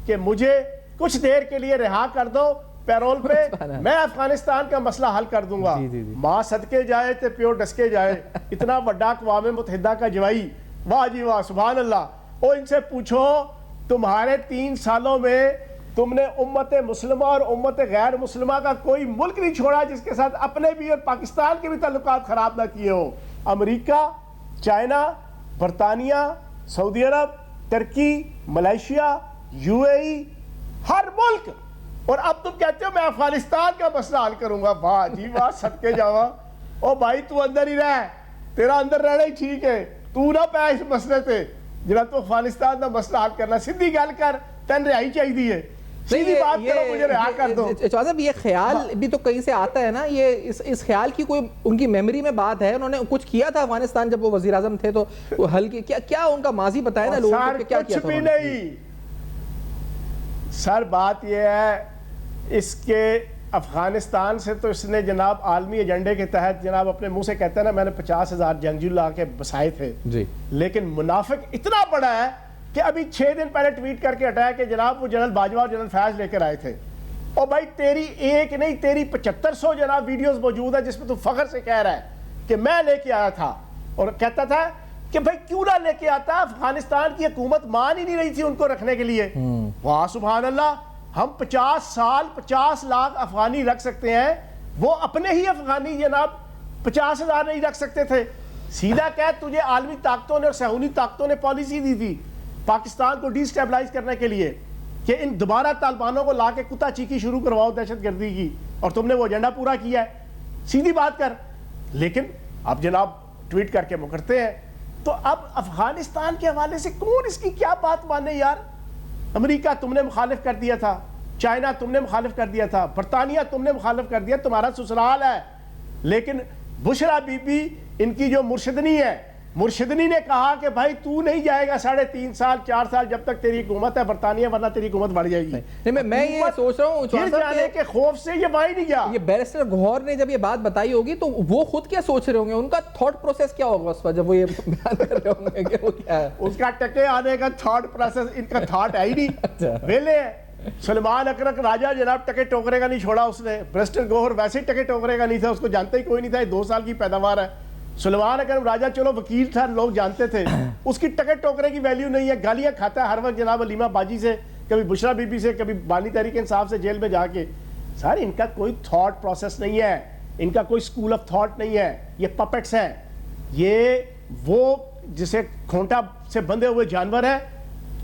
C: کہ مجھے کچھ دیر کے لیے رہا کر دو پیرول پہ, میں افغانستان کا مسئلہ حل کر دوں گا. ماں صدقے جائے تے پیو ڈسکے جائے, اتنا بڑا اقوام متحدہ کا جوائی, واہ جی واہ, سبحان اللہ. اور ان سے پوچھو تمہارے 3 سالوں میں تم نے امت مسلمہ اور امت غیر مسلمہ کا کوئی ملک نہیں چھوڑا جس کے ساتھ اپنے بھی اور پاکستان کے بھی تعلقات خراب نہ کیے ہو. امریکہ, چائنا, برطانیہ, سعودی عرب, ترکی, ملیشیا, یو اے ای, ہر ملک. اور اب تم کہتے ہو میں افغانستان کا مسئلہ حل کروں گا. واہ جی واہ, صدقے جاواں. او بھائی تو اندر ہی رہ, تیرا اندر رہنا ہی ٹھیک ہے, تو نہ پہ اس مسئلے تے جناب تو افغانستان کا مسئلہ حل کرنا. سیدھی گل کر, تین رہائی چاہیے, سیدھی بات کرو, مجھے رہا کر دو.
A: صاحب یہ خیال بھی تو کہیں سے آتا ہے نا, یہ اس خیال کی کوئی ان کی میموری میں بات ہے, انہوں نے کچھ کیا تھا افغانستان جب وہ وزیر اعظم تھے تو حل کی کیا ان کا ماضی بتایا نا لوگوں کو, کیا کیا تھا؟
C: کچھ بھی نہیں سر. بات یہ ہے اس کے افغانستان سے تو اس نے جناب عالمی ایجنڈے کے تحت جناب اپنے منہ سے کہتا ہے نا میں نے 50,000 جنگجو لا کے بسائے تھے
A: جی,
C: لیکن منافق اتنا بڑا ہے کہ ابھی 6 دن پہلے ٹویٹ کر کے ہٹایا کہ جناب وہ جنرل باجوہ اور جنرل فیاض لے کر آئے تھے. اور بھائی تیری ایک نہیں تیری 7500 جناب ویڈیوز موجود ہے جس میں تو فخر سے کہہ رہا ہے کہ میں لے کے آیا تھا, اور کہتا تھا کہ بھائی کیوں نہ لے کے آتا, افغانستان کی حکومت مان ہی نہیں رہی تھی ان کو رکھنے کے لیے. واہ سبحان اللہ, ہم 50 سال 50 لاکھ افغانی رکھ سکتے ہیں, وہ اپنے ہی افغانی جناب 50,000 نہیں رکھ سکتے تھے. سیدھا کہہ, تجھے عالمی طاقتوں نے اور صہیونی طاقتوں نے پالیسی دی تھی پاکستان کو ڈی سٹیبلائز کرنے کے لیے کہ ان دوبارہ طالبانوں کو لا کے کتا چیکی شروع کرواؤ دہشت گردی کی, اور تم نے وہ ایجنڈا پورا کیا ہے. سیدھی بات کر. لیکن اب جناب ٹویٹ کر کے مکرتے ہیں. تو اب افغانستان کے حوالے سے کون اس کی کیا بات مانے یار؟ امریکہ تم نے مخالف کر دیا تھا, چائنا تم نے مخالف کر دیا تھا, برطانیہ تم نے مخالف کر دیا, تمہارا سسرال ہے. لیکن بشرا بی بی ان کی جو مرشدنی ہے مرشدنی نے کہا کہ بھائی تو نہیں جائے گا 3.5 سال 4 سال جب تک تیری حکومت ہے برطانیہ، ورنہ تیری حکومت بڑھ جائے گی.
A: نہیں میں یہ سوچ رہا ہوں
C: گر جانے کے خوف سے یہ وہاں نہیں گیا.
A: یہ بیرسٹر گوہر نے جب یہ بات بتائی ہوگی تو وہ خود کیا سوچ رہے ہوں گے، ان کا تھاٹ پروسیس کیا ہوگا اس وقت جب وہ یہ بیان کر رہے ہوں گے کہ وہ کیا ہے؟
C: اس کا ٹکے آنے کا تھاٹ پروسیس ان کا تھاٹ ہے ہی نہیں. ویلے سلمان اکرک راجہ جناب ٹکے ٹوکرے کا نہیں چھوڑا اس نے. بیرسٹر گوہر ویسے ہی ٹکے ٹوکرے کا نہیں تھا، اس کو جانتا ہی کوئی نہیں تھا. 2 سال کی پیداوار ہے. سلمان اکرم راجہ چلو وکیل تھا، لوگ جانتے تھے. اس کی ٹکے ٹوکرے کی ویلیو نہیں ہے. گالیاں کھاتا ہے ہر وقت جناب علیمہ باجی سے، کبھی بشرا بی بی سے، کبھی بانی تحریک انصاف سے جیل میں جا کے. سر ان کا کوئی تھاٹ پروسیس نہیں ہے، ان کا کوئی سکول آف تھاٹ نہیں ہے. یہ پپٹس ہیں. یہ وہ جسے کھونٹا سے بندھے ہوئے جانور ہے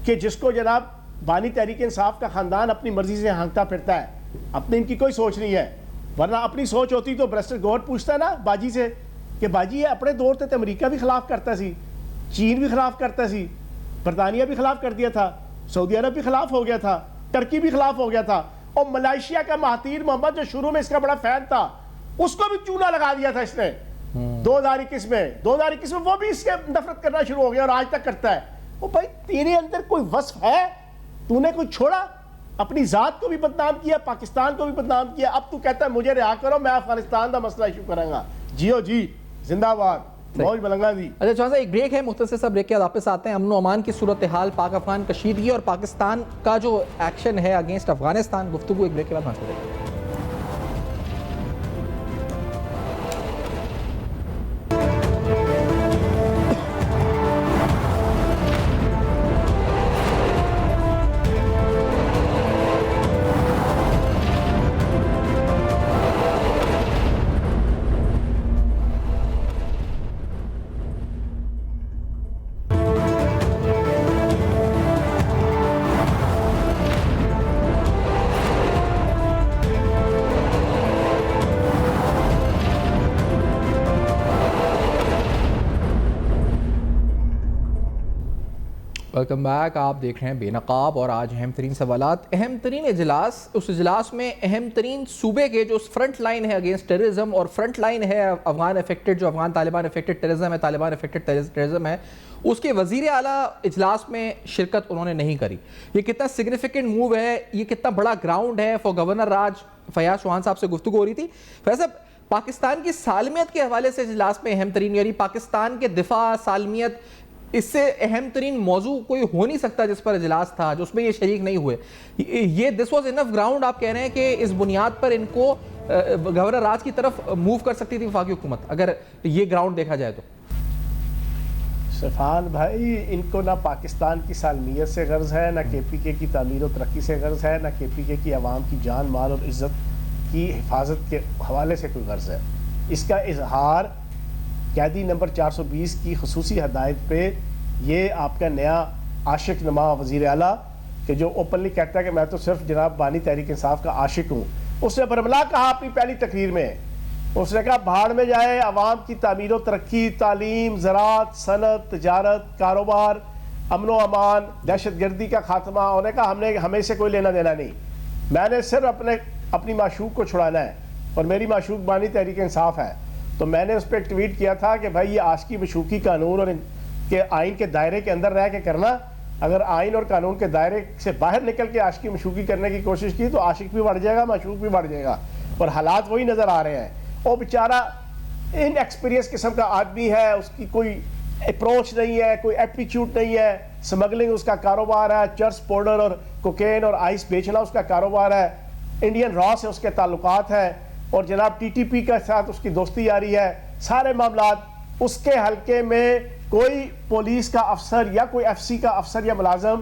C: کہ جس کو جناب بانی تحریک انصاف کا خاندان اپنی مرضی سے ہانکتا پھرتا ہے. اپنی ان کی کوئی سوچ نہیں ہے. ورنہ اپنی سوچ ہوتی تو بیرسٹر گوہر پوچھتا ہے نا باجی سے کہ باجی یہ اپنے دور تے امریکہ بھی خلاف کرتا سی، چین بھی خلاف کرتا سی، برطانیہ بھی خلاف کر دیا تھا، سعودی عرب بھی خلاف ہو گیا تھا، ترکی بھی خلاف ہو گیا تھا، اور ملائیشیا کا مہاتیر محمد جو شروع میں اس کا بڑا فین تھا اس کو بھی چونا لگا دیا تھا اس نے 2021 میں وہ بھی اس سے نفرت کرنا شروع ہو گیا اور آج تک کرتا ہے. وہ بھائی تیرے اندر کوئی وصف ہے؟ تو نے کوئی چھوڑا؟ اپنی ذات کو بھی بدنام کیا، پاکستان کو بھی بدنام کیا. اب تو کہتا ہے مجھے رہا کرو، میں افغانستان دا مسئلہ ایشو کروں گا. جیو جی زندہ باد موج ملنگا دی.
A: اچھا چوہان صاحب ایک بریک ہے، مختصر سا بریک کے بعد واپس آتے ہیں. امن و امان کی صورتحال، پاک افغان کشیدگی اور پاکستان کا جو ایکشن ہے اگینسٹ افغانستان، گفتگو ایک بریک کے بعد حاصل کریں گے. Welcome back. آپ دیکھ رہے ہیں بے نقاب اور آج اہم ترین سوالات. اہم ترین اجلاس، اس اجلاس میں اہم ترین صوبے کے جو فرنٹ لائن ہے اگینسٹ ٹیررزم اور فرنٹ لائن ہے افغان افیکٹڈ، جو افغان طالبان افیکٹڈ ٹیررزم ہے، طالبان افیکٹڈ ٹیررزم ہے، اس کے وزیر اعلیٰ اجلاس میں شرکت انہوں نے نہیں کری. یہ کتنا سگنیفیکنٹ موو ہے، یہ کتنا بڑا گراؤنڈ ہے فار گورنر راج. فیاض چوہان صاحب سے گفتگو ہو رہی تھی. فیاض صاحب، پاکستان کی سالمیت کے حوالے سے اجلاس میں اہم ترین، یعنی پاکستان کے دفاع، سالمیت، اس سے اہم ترین موضوع کوئی ہو نہیں سکتا جس پر اجلاس تھا جو اس میں یہ شریک نہیں ہوئے. یہ دس واز انف گراؤنڈ، آپ کہہ رہے ہیں کہ اس بنیاد پر ان کو گورنر راج کی طرف موو کر سکتی تھی وفاقی حکومت، اگر یہ گراؤنڈ دیکھا جائے تو؟
C: سفان بھائی، ان کو نہ پاکستان کی سالمیت سے غرض ہے، نہ کے پی کے کی تعمیر و ترقی سے غرض ہے، نہ کے پی کے کی عوام کی جان مال اور عزت کی حفاظت کے حوالے سے کوئی غرض ہے. اس کا اظہار قیدی نمبر 420 کی خصوصی ہدایت پہ یہ آپ کا نیا عاشق نما وزیر اعلیٰ کہ جو اوپنلی کہتا ہے کہ میں تو صرف جناب بانی تحریک انصاف کا عاشق ہوں، اس نے برملا کہا اپنی پہلی تقریر میں. اس نے کہا بھاڑ میں جائے عوام کی تعمیر و ترقی، تعلیم، زراعت، صنعت، تجارت، کاروبار، امن و امان، دہشت گردی کا خاتمہ. انہوں نے کہا ہمیں سے کوئی لینا دینا نہیں، میں نے صرف اپنی معشوق کو چھڑانا ہے اور میری معشوق بانی تحریک انصاف ہے. تو میں نے اس پہ ایک ٹویٹ کیا تھا کہ بھائی یہ عاشقی مشوقی قانون اور کے آئین کے دائرے کے اندر رہ کے کرنا. اگر آئین اور قانون کے دائرے سے باہر نکل کے عاشقی مشوقی کرنے کی کوشش کی تو عاشق بھی بڑھ جائے گا، معشوق بھی بڑھ جائے گا. اور حالات وہی نظر آ رہے ہیں. وہ بیچارہ ان ایکسپیرینس قسم کا آدمی ہے، اس کی کوئی اپروچ نہیں ہے، کوئی ایپٹیچیوڈ نہیں ہے. سمگلنگ اس کا کاروبار ہے، چرس پاؤڈر اور کوکین اور آئس بیچنا اس کا کاروبار ہے. انڈین را سے اس کے تعلقات ہیں اور جناب ٹی ٹی پی کے ساتھ اس کی دوستی جاری ہے. سارے معاملات اس کے حلقے میں کوئی پولیس کا افسر یا کوئی ایف سی کا افسر یا ملازم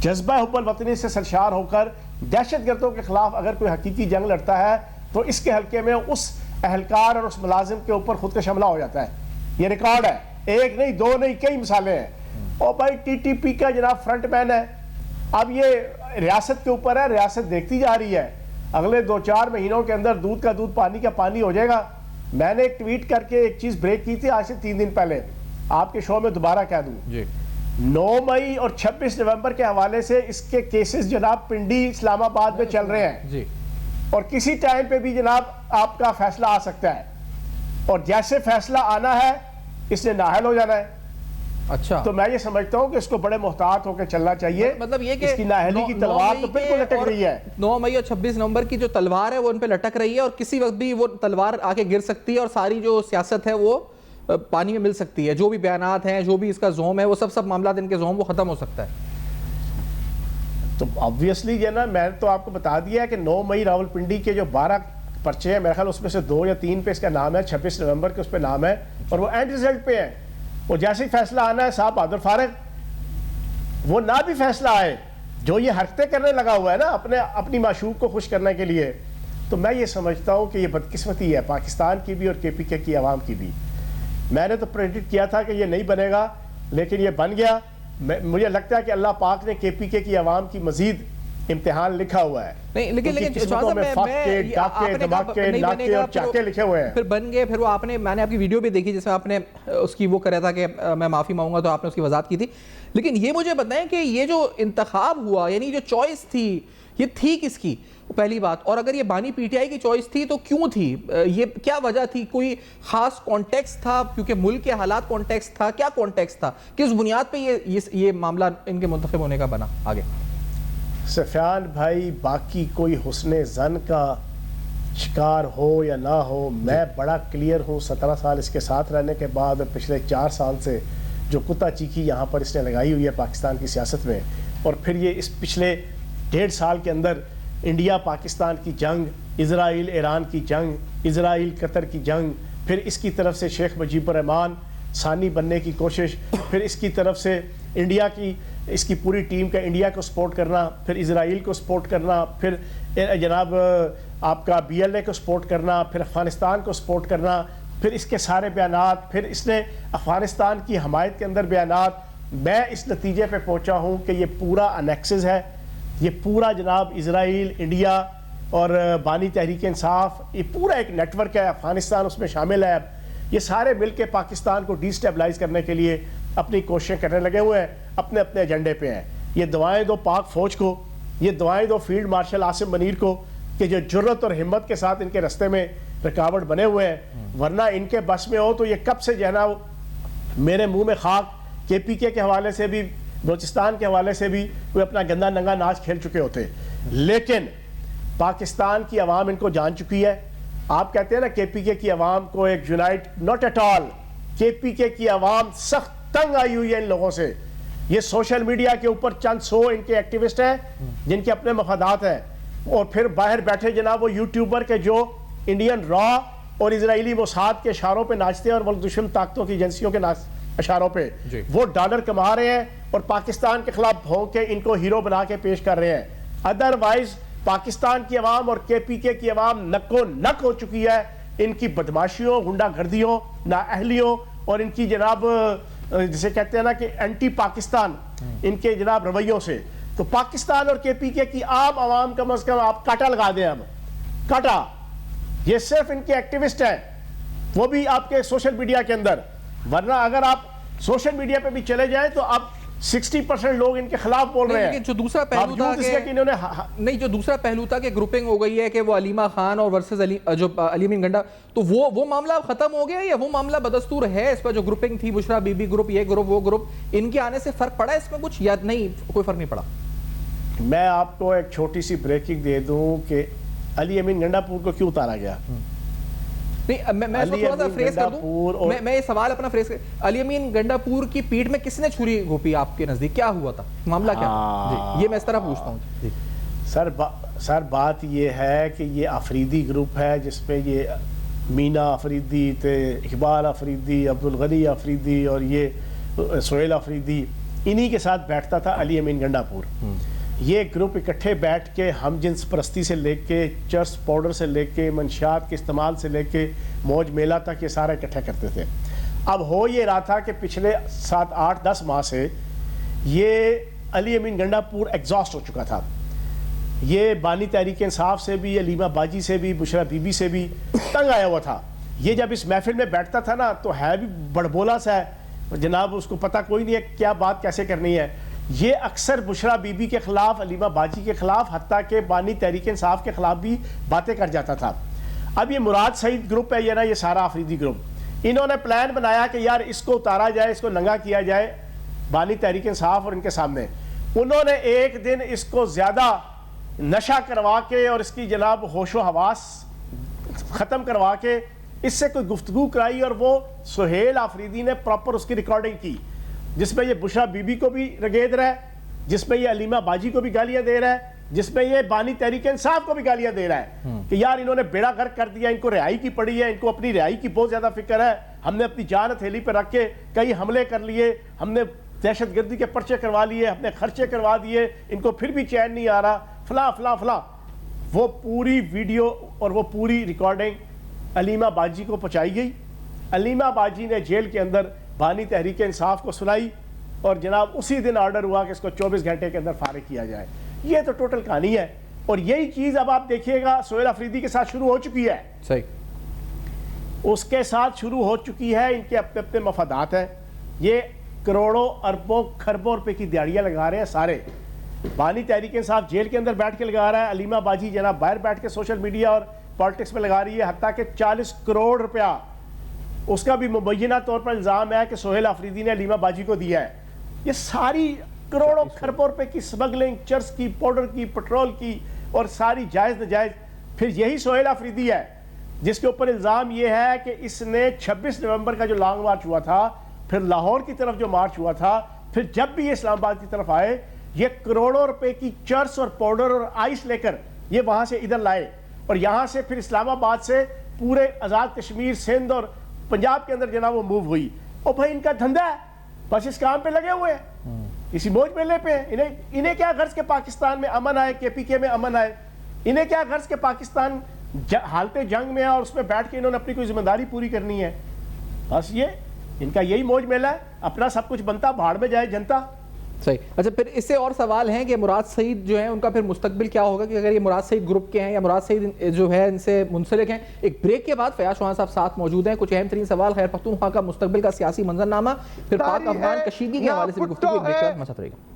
C: جذبہ حب الوطنی سے سرشار ہو کر دہشت گردوں کے خلاف اگر کوئی حقیقی جنگ لڑتا ہے تو اس کے حلقے میں اس اہلکار اور اس ملازم کے اوپر خود کش حملہ ہو جاتا ہے. یہ ریکارڈ ہے، ایک نہیں دو نہیں کئی مثالیں ہیں. اور بھائی ٹی ٹی پی کا جناب فرنٹ مین ہے. اب یہ ریاست کے اوپر ہے، ریاست دیکھتی جا رہی ہے. اگلے 2-4 مہینوں کے اندر دودھ کا دودھ پانی کا پانی ہو جائے گا. میں نے ایک ٹویٹ کر کے ایک چیز بریک کی تھی آج سے 3 دن پہلے، آپ کے شو میں دوبارہ کہہ دوں. جی 9 مئی اور 26 نومبر کے حوالے سے اس کے کیسز جناب پنڈی اسلام آباد میں چل رہے ہیں جی، اور کسی ٹائم پہ بھی جناب آپ کا فیصلہ آ سکتا ہے. اور جیسے فیصلہ آنا ہے اس نے نااہل ہو جانا ہے.
A: اچھا
C: تو میں یہ سمجھتا ہوں کہ اس کو بڑے محتاط ہو کے چلنا چاہیے.
A: مطلب یہ کہ
C: اس کی نااہلی کی تلوار تو بالکل لٹک رہی ہے.
A: 9 مئی اور 26 نومبر کی جو تلوار ہے وہ ان پہ لٹک رہی ہے اور کسی وقت بھی وہ تلوار آ کے گر سکتی ہے اور ساری جو سیاست ہے وہ پانی میں مل سکتی ہے. جو بھی بیانات ہیں, جو بھی اس کا زوم ہے, وہ سب معاملات ان کے زوم وہ ختم ہو سکتا ہے.
C: تو obviously یہ نا, میں تو آپ کو بتا دیا ہے کہ 9 مئی راولپنڈی کے جو 12 پرچے ہیں, میرے خیال اس میں سے 2 یا 3 پہ اس کا نام ہے, 26 نومبر کے اس پہ نام ہے, اور وہ اینڈ ریزلٹ پہ ہیں. وہ جیسے ہی فیصلہ آنا ہے صاحب بہادر فارغ, وہ نہ بھی فیصلہ آئے, جو یہ حرکتیں کرنے لگا ہوا ہے نا اپنی معشوق کو خوش کرنے کے لیے, تو میں یہ سمجھتا ہوں کہ یہ بدقسمتی ہے پاکستان کی بھی اور کے پی کے کی عوام کی بھی. میں نے تو پریڈکٹ کیا تھا کہ یہ نہیں بنے گا, لیکن یہ بن گیا. مجھے لگتا ہے کہ اللہ پاک نے کے پی کے کی عوام کی مزید امتحان لکھا ہوا ہے.
A: نہیں لیکن
C: چاکے لکھے ہوئے ہیں.
A: پھر بن گئے, پھر وہ آپ نے, میں نے آپ کی ویڈیو بھی دیکھی جس میں آپ نے اس کی وہ کرا تھا کہ میں معافی مانگوں گا, تو آپ نے اس کی وضاحت کی تھی. لیکن یہ مجھے بتائیں کہ یہ جو انتخاب ہوا, یعنی جو چوائس تھی, یہ تھی کس کی, پہلی بات. اور اگر یہ بانی پی ٹی آئی کی چوائس تھی تو کیوں تھی, یہ کیا وجہ تھی, کوئی خاص کانٹیکسٹ تھا, کیونکہ ملک کے حالات کانٹیکسٹ تھا, کیا کانٹیکسٹ تھا, کس بنیاد پہ یہ معاملہ ان کے منتخب ہونے کا بنا آگے؟
C: سفیان بھائی, باقی کوئی حسن ظن کا شکار ہو یا نہ ہو, میں بڑا کلیئر ہوں 17 سال اس کے ساتھ رہنے کے بعد, اور پچھلے 4 سال سے جو کتا چیخی یہاں پر اس نے لگائی ہوئی ہے پاکستان کی سیاست میں, اور پھر یہ اس پچھلے 1.5 سال کے اندر انڈیا پاکستان کی جنگ, اسرائیل ایران کی جنگ, اسرائیل قطر کی جنگ, پھر اس کی طرف سے شیخ مجیب الرحمان ثانی بننے کی کوشش, پھر اس کی طرف سے انڈیا کی اس کی پوری ٹیم کا انڈیا کو سپورٹ کرنا, پھر اسرائیل کو سپورٹ کرنا, پھر جناب آپ کا بی ایل اے کو سپورٹ کرنا, پھر افغانستان کو سپورٹ کرنا, پھر اس کے سارے بیانات, پھر اس نے افغانستان کی حمایت کے اندر بیانات. میں اس نتیجے پہ پہنچا ہوں کہ یہ پورا انیکسز ہے, یہ پورا جناب اسرائیل, انڈیا اور بانی تحریک انصاف, یہ پورا ایک نیٹ ورک ہے, افغانستان اس میں شامل ہے. یہ سارے مل کے پاکستان کو ڈی سٹیبلائز کرنے کے لیے اپنی کوششیں کرنے لگے ہوئے ہیں, اپنے اپنے ایجنڈے پہ ہیں. یہ دعائیں دو پاک فوج کو, یہ دعائیں دو فیلڈ مارشل عاصم منیر کو, کہ جو جرت اور ہمت کے ساتھ ان کے رستے میں رکاوٹ بنے ہوئے ہیں. ورنہ ان کے بس میں ہو تو یہ کب سے جو ہے نا میرے منہ میں خاک, کے پی کے حوالے سے بھی, بلوچستان کے حوالے سے بھی کوئی اپنا گندا ننگا ناچ کھیل چکے ہوتے. لیکن پاکستان کی عوام ان کو جان چکی ہے. آپ کہتے ہیں نا کے پی کے کی عوام کو ایک یونائٹ, ناٹ ایٹ آل. کے پی کے کی عوام سخت تنگ آئی ہوئی ہے ان لوگوں سے. یہ سوشل میڈیا کے اوپر چند 100 ان کے ایکٹیوسٹ ہیں جن کے اپنے مفادات ہیں, اور پھر باہر بیٹھے جناب وہ یوٹیوبر کے جو انڈین را اور اسرائیلی موساد کے اشاروں پہ ناچتے ہیں, اور ملک دشمن طاقتوں کی ایجنسیوں کے اشاروں پہ وہ ڈالر کما رہے ہیں, اور پاکستان کے خلاف بھونک کے ان کو ہیرو بنا کے پیش کر رہے ہیں. ادروائز پاکستان کی عوام اور کے پی کے کی عوام نکو نک ہو چکی ہے ان کی بدماشیوں, غنڈہ گردیوں, نااہلیوں, اور ان کی جناب جسے کہتے ہیں نا کہ اینٹی پاکستان ان کے جناب رویوں سے. تو پاکستان اور کے پی کے کی عام عوام کم از کم آپ کاٹا لگا دیں. اب کاٹا, یہ صرف ان کے ایکٹیوسٹ ہیں, وہ بھی آپ کے سوشل میڈیا کے اندر. ورنہ اگر آپ سوشل میڈیا پہ بھی چلے جائیں تو اب 60% لوگ ان کے خلاف بول رہے ہیں.
A: جو دوسرا پہلو تھا کہ جو دوسرا پہلو تھا کہ گروپنگ ہو گئی ہے کہ وہ علیمہ خان اور ورسز جو علی امین گنڈا, تو وہ معاملہ اب ختم ہو گیا, یا وہ معاملہ بدستور ہے اس پر جو گروپنگ تھی, بشرا بی بی گروپ, یہ گروپ, وہ گروپ, ان کے آنے سے فرق پڑا اس میں کچھ, یا نہیں کوئی فرق نہیں پڑا؟
C: میں آپ کو ایک چھوٹی سی بریکنگ دے دوں کہ علی امین گنڈا پور کو کیوں اتارا گیا.
A: نہیں, میں اس کو تھوڑا سا فریز کر دوں, میں یہ سوال اپنا فریز کر, علی امین گنڈا پور کی پیٹھ میں کس نے چھری گھوپی آپ کے نزدیک, کیا ہوا تھا, معاملہ کیا تھا؟ یہ میں اس طرح پوچھتا ہوں.
C: سر بات یہ ہے کہ یہ آفریدی گروپ ہے جس میں یہ مینا آفریدی تھے, اقبال آفریدی, عبدالغنی آفریدی اور یہ سہیل آفریدی, انہی کے ساتھ بیٹھتا تھا علی امین گنڈا پور. یہ گروپ اکٹھے بیٹھ کے ہم جنس پرستی سے لے کے چرس پاؤڈر سے لے کے منشیات کے استعمال سے لے کے موج میلہ تک یہ سارا اکٹھا کرتے تھے. اب ہو یہ رہا تھا کہ پچھلے 7, 8, 10 ماہ سے یہ علی امین گنڈا پور ایگزاسٹ ہو چکا تھا. یہ بانی تحریک انصاف سے بھی, علیمہ باجی سے بھی, بشرا بی بی سے بھی تنگ آیا ہوا تھا. یہ جب اس محفل میں بیٹھتا تھا نا تو ہے بھی بڑبولا سا ہے جناب, اس کو پتہ کوئی نہیں ہے کیا بات کیسے کرنی ہے. یہ اکثر بشرا بی بی کے خلاف, علیمہ باجی کے خلاف, حتیٰ کہ بانی تحریک انصاف کے خلاف بھی باتیں کر جاتا تھا. اب یہ مراد سعید گروپ ہے یہ نا, یہ سارا آفریدی گروپ, انہوں نے پلان بنایا کہ یار اس کو اتارا جائے, اس کو ننگا کیا جائے بانی تحریک انصاف اور ان کے سامنے. انہوں نے ایک دن اس کو زیادہ نشہ کروا کے اور اس کی جناب ہوش و حواس ختم کروا کے اس سے کوئی گفتگو کرائی, اور وہ سہیل آفریدی نے پراپر اس کی ریکارڈنگ کی, جس میں یہ بشرا بی بی کو بھی رگید رہا ہے, جس میں یہ علیمہ باجی کو بھی گالیاں دے رہا ہے, جس میں یہ بانی تحریک انصاف کو بھی گالیاں دے رہا ہے کہ یار انہوں نے بیڑا غرق کر دیا, ان کو رہائی کی پڑی ہے, ان کو اپنی رہائی کی بہت زیادہ فکر ہے, ہم نے اپنی جان ہتھیلی پہ رکھ کے کئی حملے کر لیے, ہم نے دہشت گردی کے پرچے کروا لیے, ہم نے خرچے کروا دیے, ان کو پھر بھی چین نہیں آ رہا, فلاں فلاں فلاں. وہ پوری ویڈیو اور وہ پوری ریکارڈنگ علیمہ باجی کو پہنچائی گئی. علیمہ باجی نے جیل کے اندر بانی تحریک انصاف کو سنائی, اور جناب اسی دن آرڈر ہوا کہ اس کو 24 گھنٹے کے اندر فارغ کیا جائے. یہ تو ٹوٹل کہانی ہے, اور یہی چیز اب آپ دیکھیے گا سہیل آفریدی کے ساتھ شروع ہو چکی ہے.
B: صحیح,
C: اس کے ساتھ شروع ہو چکی ہے, ان کے اپنے اپنے مفادات ہیں. یہ کروڑوں اربوں خربوں روپے کی دیہڑیاں لگا رہے ہیں سارے. بانی تحریک انصاف جیل کے اندر بیٹھ کے لگا رہا ہے, علیمہ باجی جناب باہر بیٹھ کے سوشل میڈیا اور پالیٹکس میں لگا رہی ہے, حتیٰ کہ 40 کروڑ روپیہ اس کا بھی مبینہ طور پر الزام ہے کہ سہیل آفریدی نے علیمہ باجی کو دیا ہے. یہ ساری کروڑوں خربوں روپے کی سمگلنگ, چرس کی, پاؤڈر کی, پٹرول کی, اور ساری جائز نجائز. پھر یہی سہیل آفریدی ہے جس کے اوپر الزام یہ ہے کہ اس نے 26 نومبر کا جو لانگ مارچ ہوا تھا, پھر لاہور کی طرف جو مارچ ہوا تھا, پھر جب بھی یہ اسلام آباد کی طرف آئے, یہ کروڑوں روپے کی چرس اور پاؤڈر اور آئس لے کر یہ وہاں سے ادھر لائے, اور یہاں سے پھر اسلام آباد سے پورے آزاد کشمیر, سندھ اور پنجاب کے اندر جناب وہ موو ہوئی. اور بھائی ان کا دھندا ہے, بس اس کام پہ لگے ہوئے ہیں, اسی موج میلے پہ. انہیں کیا غرض کہ پاکستان میں امن آئے, کے پی کے میں امن آئے, انہیں کیا غرض کہ پاکستان حالت جنگ میں ہے اور اس میں بیٹھ کے انہوں نے اپنی کوئی ذمہ داری پوری کرنی ہے. بس یہ ان کا یہی موج میلہ ہے, اپنا سب کچھ بنتا, بھاڑ میں جائے جنتا.
B: صحیح. اچھا, پھر اس سے اور سوال ہیں کہ مراد سعید جو ہیں ان کا پھر مستقبل کیا ہوگا, کہ اگر یہ مراد سعید گروپ کے ہیں یا مراد سعید جو ہے ان سے منسلک ہیں. ایک بریک کے بعد فیاض چوہان صاحب ساتھ موجود ہیں, کچھ اہم ترین سوال خیر پختونخوا کا مستقبل کا سیاسی منظرنامہ, پھر پاک افغان کشیدگی کے حوالے سے بھی گفتگو. بریک کے بعد ہمارے ساتھ رہے گا.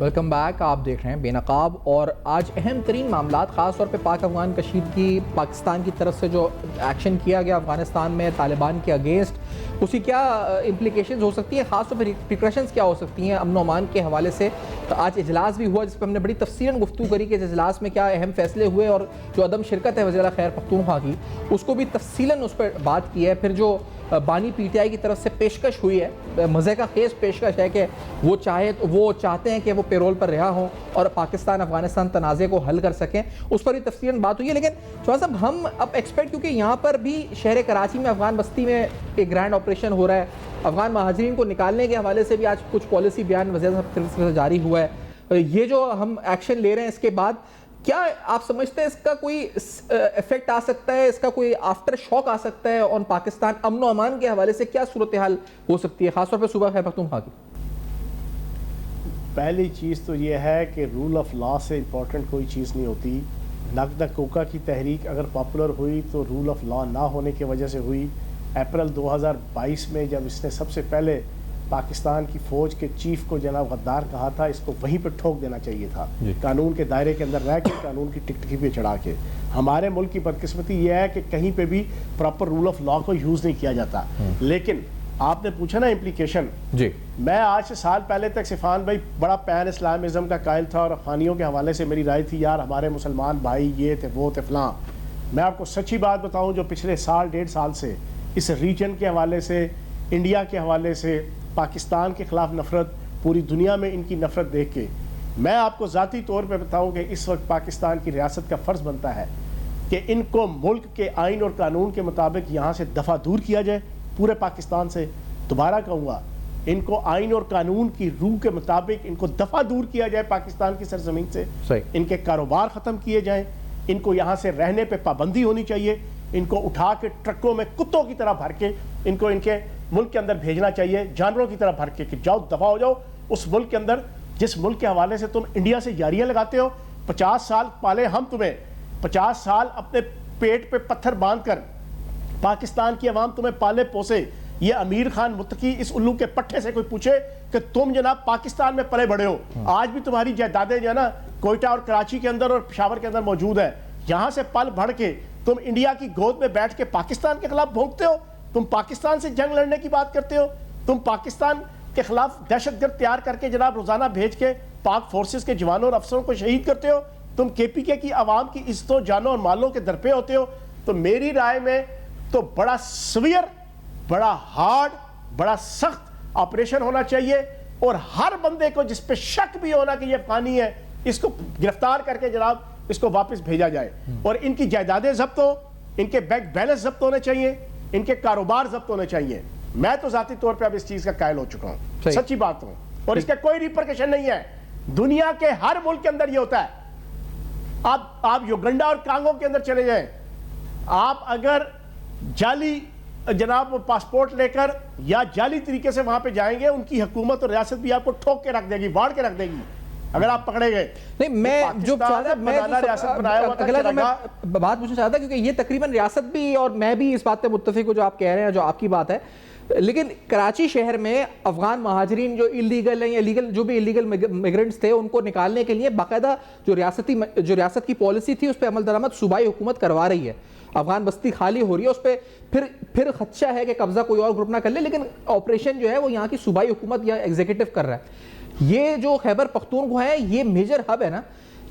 B: Welcome back. آپ دیکھ رہے ہیں بے نقاب, اور آج اہم ترین معاملات, خاص طور پہ پاک افغان کشیدگی, پاکستان کی طرف سے جو ایکشن کیا گیا افغانستان میں طالبان کے اگینسٹ, اس کی کیا امپلیکیشنز ہو سکتی ہیں, خاص طور پہ ریپریکاشنز کیا ہو سکتی ہیں امن و امان کے حوالے سے. آج اجلاس بھی ہوا جس پہ ہم نے بڑی تفصیلاً گفتگو کری کہ اس اجلاس میں کیا اہم فیصلے ہوئے, اور جو عدم شرکت ہے وزیر خیر پختونخوا کی اس کو بھی تفصیلاً اس پہ بات کی ہے. پھر جو بانی پی ٹی آئی کی طرف سے پیشکش ہوئی ہے, مزے کا خیز پیشکش ہے کہ وہ چاہتے ہیں کہ وہ پیرول پر رہا ہوں اور پاکستان افغانستان تنازع کو حل کر سکیں, اس پر بھی تفصیلاً بات ہوئی ہے. لیکن چوہان صاحب, ہم اب ایکسپیکٹ, کیونکہ یہاں پر بھی شہر کراچی میں افغان بستی میں ایک گرینڈ آپریشن ہو رہا ہے, افغان مہاجرین کو نکالنے کے حوالے سے بھی آج کچھ پالیسی بیان وزیر صاحب کی طرف سے جاری ہوا ہے. یہ جو ہم ایکشن لے رہے ہیں اس کے بعد کیا آپ سمجھتے ہیں اس کا کوئی ایفیکٹ آ سکتا ہے, اس کا کوئی آفٹر شاک آ سکتا ہے آن پاکستان امن و امان کے حوالے سے, کیا صورتحال ہو سکتی ہے خاص طور پہ صوبہ خیبر پختونخوا کی؟
C: پہلی چیز تو یہ ہے کہ رول آف لا سے امپورٹنٹ کوئی چیز نہیں ہوتی. نقد کوکا کی تحریک اگر پاپولر ہوئی تو رول آف لا نہ ہونے کی وجہ سے ہوئی. اپریل 2022 میں جب اس نے سب سے پہلے پاکستان کی فوج کے چیف کو جناب غدار کہا تھا, اس کو وہیں پہ ٹھوک دینا چاہیے تھا, قانون کے دائرے کے اندر رہ کے, قانون کی ٹکٹکی پہ چڑھا کے. ہمارے ملک کی بدقسمتی یہ ہے کہ کہیں پہ بھی پراپر رول آف لا کو یوز نہیں کیا جاتا. لیکن آپ نے پوچھا نا امپلیکیشن,
B: جی,
C: میں آج سے سال پہلے تک سفان بھائی بڑا پین اسلامزم کا قائل تھا, اور افغانیوں کے حوالے سے میری رائے تھی یار ہمارے مسلمان بھائی یہ تھے وہ تھے فلاں. میں آپ کو سچی بات بتاؤں, جو پچھلے سال 1.5 سال سے اس ریجن کے حوالے سے, انڈیا کے حوالے سے, پاکستان کے خلاف نفرت, پوری دنیا میں ان کی نفرت دیکھ کے, میں آپ کو ذاتی طور پہ بتاؤں کہ اس وقت پاکستان کی ریاست کا فرض بنتا ہے کہ ان کو ملک کے آئین اور قانون کے مطابق یہاں سے دفع دور کیا جائے پورے پاکستان سے. دوبارہ کہوں گا, ان کو آئین اور قانون کی روح کے مطابق ان کو دفع دور کیا جائے پاکستان کی سرزمین سے. ان کے کاروبار ختم کیے جائیں, ان کو یہاں سے رہنے پہ پابندی ہونی چاہیے. ان کو اٹھا کے ٹرکوں میں کتوں کی طرح بھر کے ان کو ان کے ملک کے اندر بھیجنا چاہیے، جانوروں کی طرح بھر کے کہ جاؤ دفع ہو جاؤ اس ملک کے اندر جس ملک کے حوالے سے تم انڈیا سے یاریاں لگاتے ہو۔ 50 سال پالے ہم تمہیں، 50 سال اپنے پیٹ پہ پتھر باندھ کر پاکستان کی عوام تمہیں پالے پوسے۔ یہ امیر خان متقی اس الو کے پٹھے سے کوئی پوچھے کہ تم جناب پاکستان میں پلے بڑے ہو، آج بھی تمہاری جائیدادیں جو ہے نا کوئٹہ اور کراچی کے اندر اور پشاور کے اندر موجود ہے، یہاں سے پل بڑھ کے تم انڈیا کی گود میں بیٹھ کے پاکستان کے خلاف بھونکتے ہو، تم پاکستان سے جنگ لڑنے کی بات کرتے ہو، تم پاکستان کے خلاف دہشت گرد تیار کر کے جناب روزانہ بھیج کے پاک فورسز کے جوانوں اور افسروں کو شہید کرتے ہو، تم کے پی کے کی عوام کی عزتوں جانوں اور مالوں کے درپے ہوتے ہو۔ تو میری رائے میں تو بڑا سویر، بڑا ہارڈ، بڑا سخت آپریشن ہونا چاہیے، اور ہر بندے کو جس پہ شک بھی ہونا کہ یہ افغانی ہے اس کو گرفتار کر کے جناب اس کو واپس بھیجا جائے، اور ان کی جائیدادیں ضبط ہو، ان کے بینک بیلنس ضبط ہونے چاہیے، ان کے کاروبار ضبط ہونے چاہیے۔ میں تو ذاتی طور پہ اب اس چیز کا قائل ہو چکا ہوں، سچی بات ہوں، اور اس کا کوئی ریپرکشن نہیں ہے۔ دنیا کے ہر ملک کے اندر یہ ہوتا ہے۔ آپ یوگنڈا اور کانگو کے اندر چلے جائیں، آپ اگر جعلی جناب پاسپورٹ لے کر یا جعلی طریقے سے وہاں پہ جائیں گے، ان کی حکومت اور ریاست بھی آپ کو ٹھوک کے رکھ دے گی، واڑ کے رکھ دے گی اگر آپ پکڑے گئے۔
A: نہیں، میں جو بات پوچھنا چاہتا کیونکہ یہ تقریباً ریاست بھی اور میں بھی اس بات پہ متفق ہوں جو آپ کہہ رہے ہیں، جو آپ کی بات ہے، لیکن کراچی شہر میں افغان مہاجرین جو اللیگل ہیں یا لیگل جو بھی اللیگل میگرنٹس تھے ان کو نکالنے کے لیے باقاعدہ جو ریاست کی پالیسی تھی اس پہ عمل درآمد صوبائی حکومت کروا رہی ہے۔ افغان بستی خالی ہو رہی ہے، اس پہ پھر خدشہ ہے کہ قبضہ کوئی اور گروپ نہ کر لے، لیکن آپریشن جو ہے وہ یہاں کی صوبائی حکومت یا ایگزیکٹو کر رہا ہے۔ یہ جو خیبر پختونخوا ہے یہ میجر ہب ہے نا،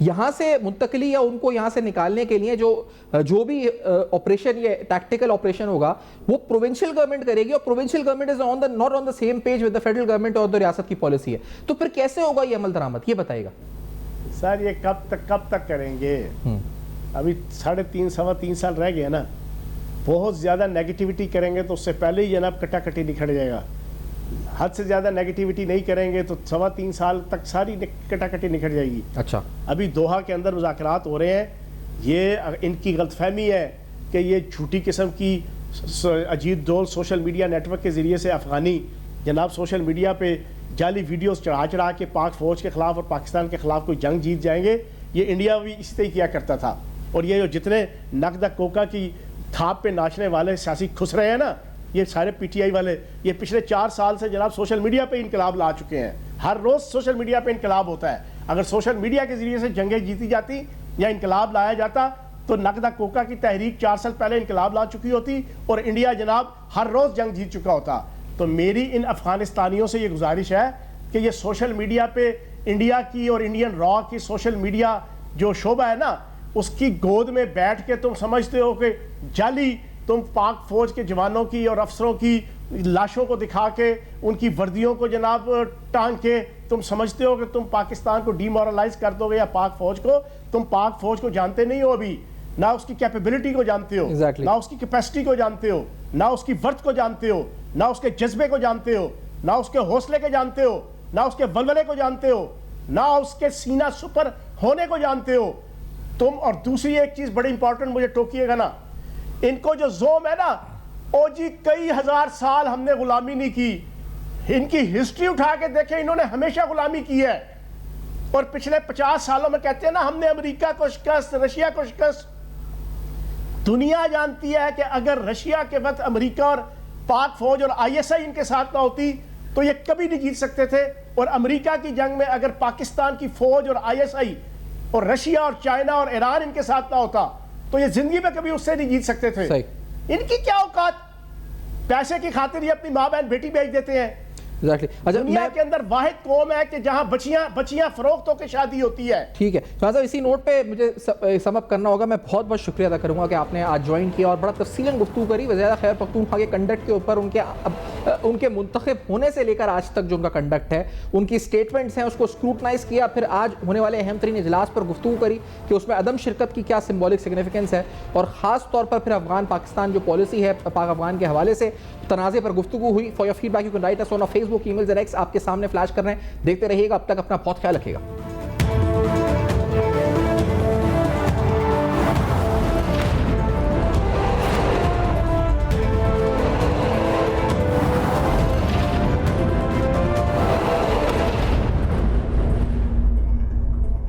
A: یہاں سے منتقلی یا ان کو یہاں سے نکالنے کے لیے جو بھی آپریشن یا ٹیکٹیکل آپریشن ہوگا وہ پروونشل گورنمنٹ کرے گی، اور provincial government is not on the same page with the federal government اور ریاست کی پالیسی ہے۔ تو پھر کیسے ہوگا یہ عمل درآمد، یہ بتائیے گا
C: سر۔ یہ کب تک کریں گے؟ ابھی 3.5 سوا 3 سال رہ گئے نا، بہت زیادہ نیگیٹیوٹی کریں گے تو اس سے پہلے ہی جناب کٹا کٹی نکھڑ جائے گا۔ حد سے زیادہ نیگیٹیوٹی نہیں کریں گے تو 3.25 سال تک ساری کٹا کٹی نکھڑ جائے گی۔
A: اچھا،
C: ابھی دوحہ کے اندر مذاکرات ہو رہے ہیں، یہ ان کی غلط فہمی ہے کہ یہ جھوٹی قسم کی اجیت ڈول سوشل میڈیا نیٹ ورک کے ذریعے سے افغانی جناب سوشل میڈیا پہ جعلی ویڈیوز چڑھا کے پاک فوج کے خلاف اور پاکستان کے خلاف کوئی جنگ جیت جائیں گے۔ یہ انڈیا بھی اسی طرح کیا کرتا تھا، اور یہ جو جتنے نقدہ کوکا کی تھاپ پہ ناچنے والے سیاسی کھس رہے ہیں نا، یہ سارے پی ٹی آئی والے، یہ پچھلے 4 سال سے جناب سوشل میڈیا پہ انقلاب لا چکے ہیں۔ ہر روز سوشل میڈیا پہ انقلاب ہوتا ہے۔ اگر سوشل میڈیا کے ذریعے سے جنگیں جیتی جاتی یا انقلاب لایا جاتا تو نقدہ کوکا کی تحریک 4 سال پہلے انقلاب لا چکی ہوتی اور انڈیا جناب ہر روز جنگ جیت چکا ہوتا۔ تو میری ان افغانستانیوں سے یہ گزارش ہے کہ یہ سوشل میڈیا پہ انڈیا کی اور انڈین را کی سوشل میڈیا جو شعبہ ہے نا، اس کی گود میں بیٹھ کے تم سمجھتے ہو کہ جعلی تم پاک فوج کے جوانوں کی اور افسروں کی لاشوں کو دکھا کے ان کی وردیوں کو جناب ٹانگ کے تم سمجھتے ہو کہ تم پاکستان کو ڈی مورلائز کر دو گے یا پاک فوج کو۔ تم پاک فوج کو جانتے نہیں ہو، ابھی نہ اس کی کیپیبلٹی کو جانتے ہو، نہ اس کی کیپیسٹی کو جانتے ہو، نہ اس کی ورتھ کو جانتے ہو، نہ اس کے جذبے کو جانتے ہو، نہ اس کے حوصلے کو جانتے ہو، نہ اس کے ولولے کو جانتے ہو، نہ اس کے سینہ سپر ہونے کو جانتے ہو تم۔ اور دوسری ایک چیز بڑی امپورٹنٹ مجھے ٹوکیے گا نا، ان کو جو زوم ہے نا، او جی کئی ہزار سال ہم نے غلامی نہیں کی، ان کی ہسٹری اٹھا کے دیکھیں، انہوں نے ہمیشہ غلامی کی ہے، اور پچھلے 50 سالوں میں کہتے ہیں نا ہم نے امریکہ کو شکست، رشیا کو شکست۔ دنیا جانتی ہے کہ اگر رشیا کے وقت امریکہ اور پاک فوج اور آئی ایس آئی ان کے ساتھ نہ ہوتی تو یہ کبھی نہیں جیت سکتے تھے، اور امریکہ کی جنگ میں اگر پاکستان کی فوج اور آئی ایس آئی اور رشیا اور چائنا اور ایران ان کے ساتھ نہ ہوتا تو یہ زندگی میں کبھی اس سے نہیں جیت سکتے تھے۔ ان کی کیا اوقات، پیسے کی خاطر یہ اپنی ماں بہن بیٹی بیچ دیتے ہیں۔ دنیا کے اندر واحد قوم ہے کہ جہاں بچیاں فروخت ہو کے شادی ہوتی ہے۔
A: ٹھیک ہے صاحب، اسی نوٹ پہ مجھے سم اپ کرنا ہوگا۔ میں بہت بہت شکریہ ادا کروں گا کہ آپ نے آج جوائن کیا اور بڑا تفصیلاً گفتگو کری وزیر خیبر پختونخوا کے کنڈکٹ کے اوپر، ان کے منتخب ہونے سے لے کر آج تک جو ان کا کنڈکٹ ہے، ان کی سٹیٹمنٹس ہیں، اس کو اسکروٹنائز کیا، پھر آج ہونے والے اہم ترین اجلاس پر گفتگو کری کہ اس میں عدم شرکت کی کیا سمبولک سگنیفیکنس ہے، اور خاص طور پر پھر افغان پاکستان جو پالیسی ہے پاک افغان کے حوالے سے تنازع پر گفتگو ہوئی۔ For your feedback you can write us on Facebook, emails and X, آپ کے سامنے فلیش کر رہے ہیں، دیکھتے رہیے گا۔ اب تک اپنا بہت خیال رکھیے گا۔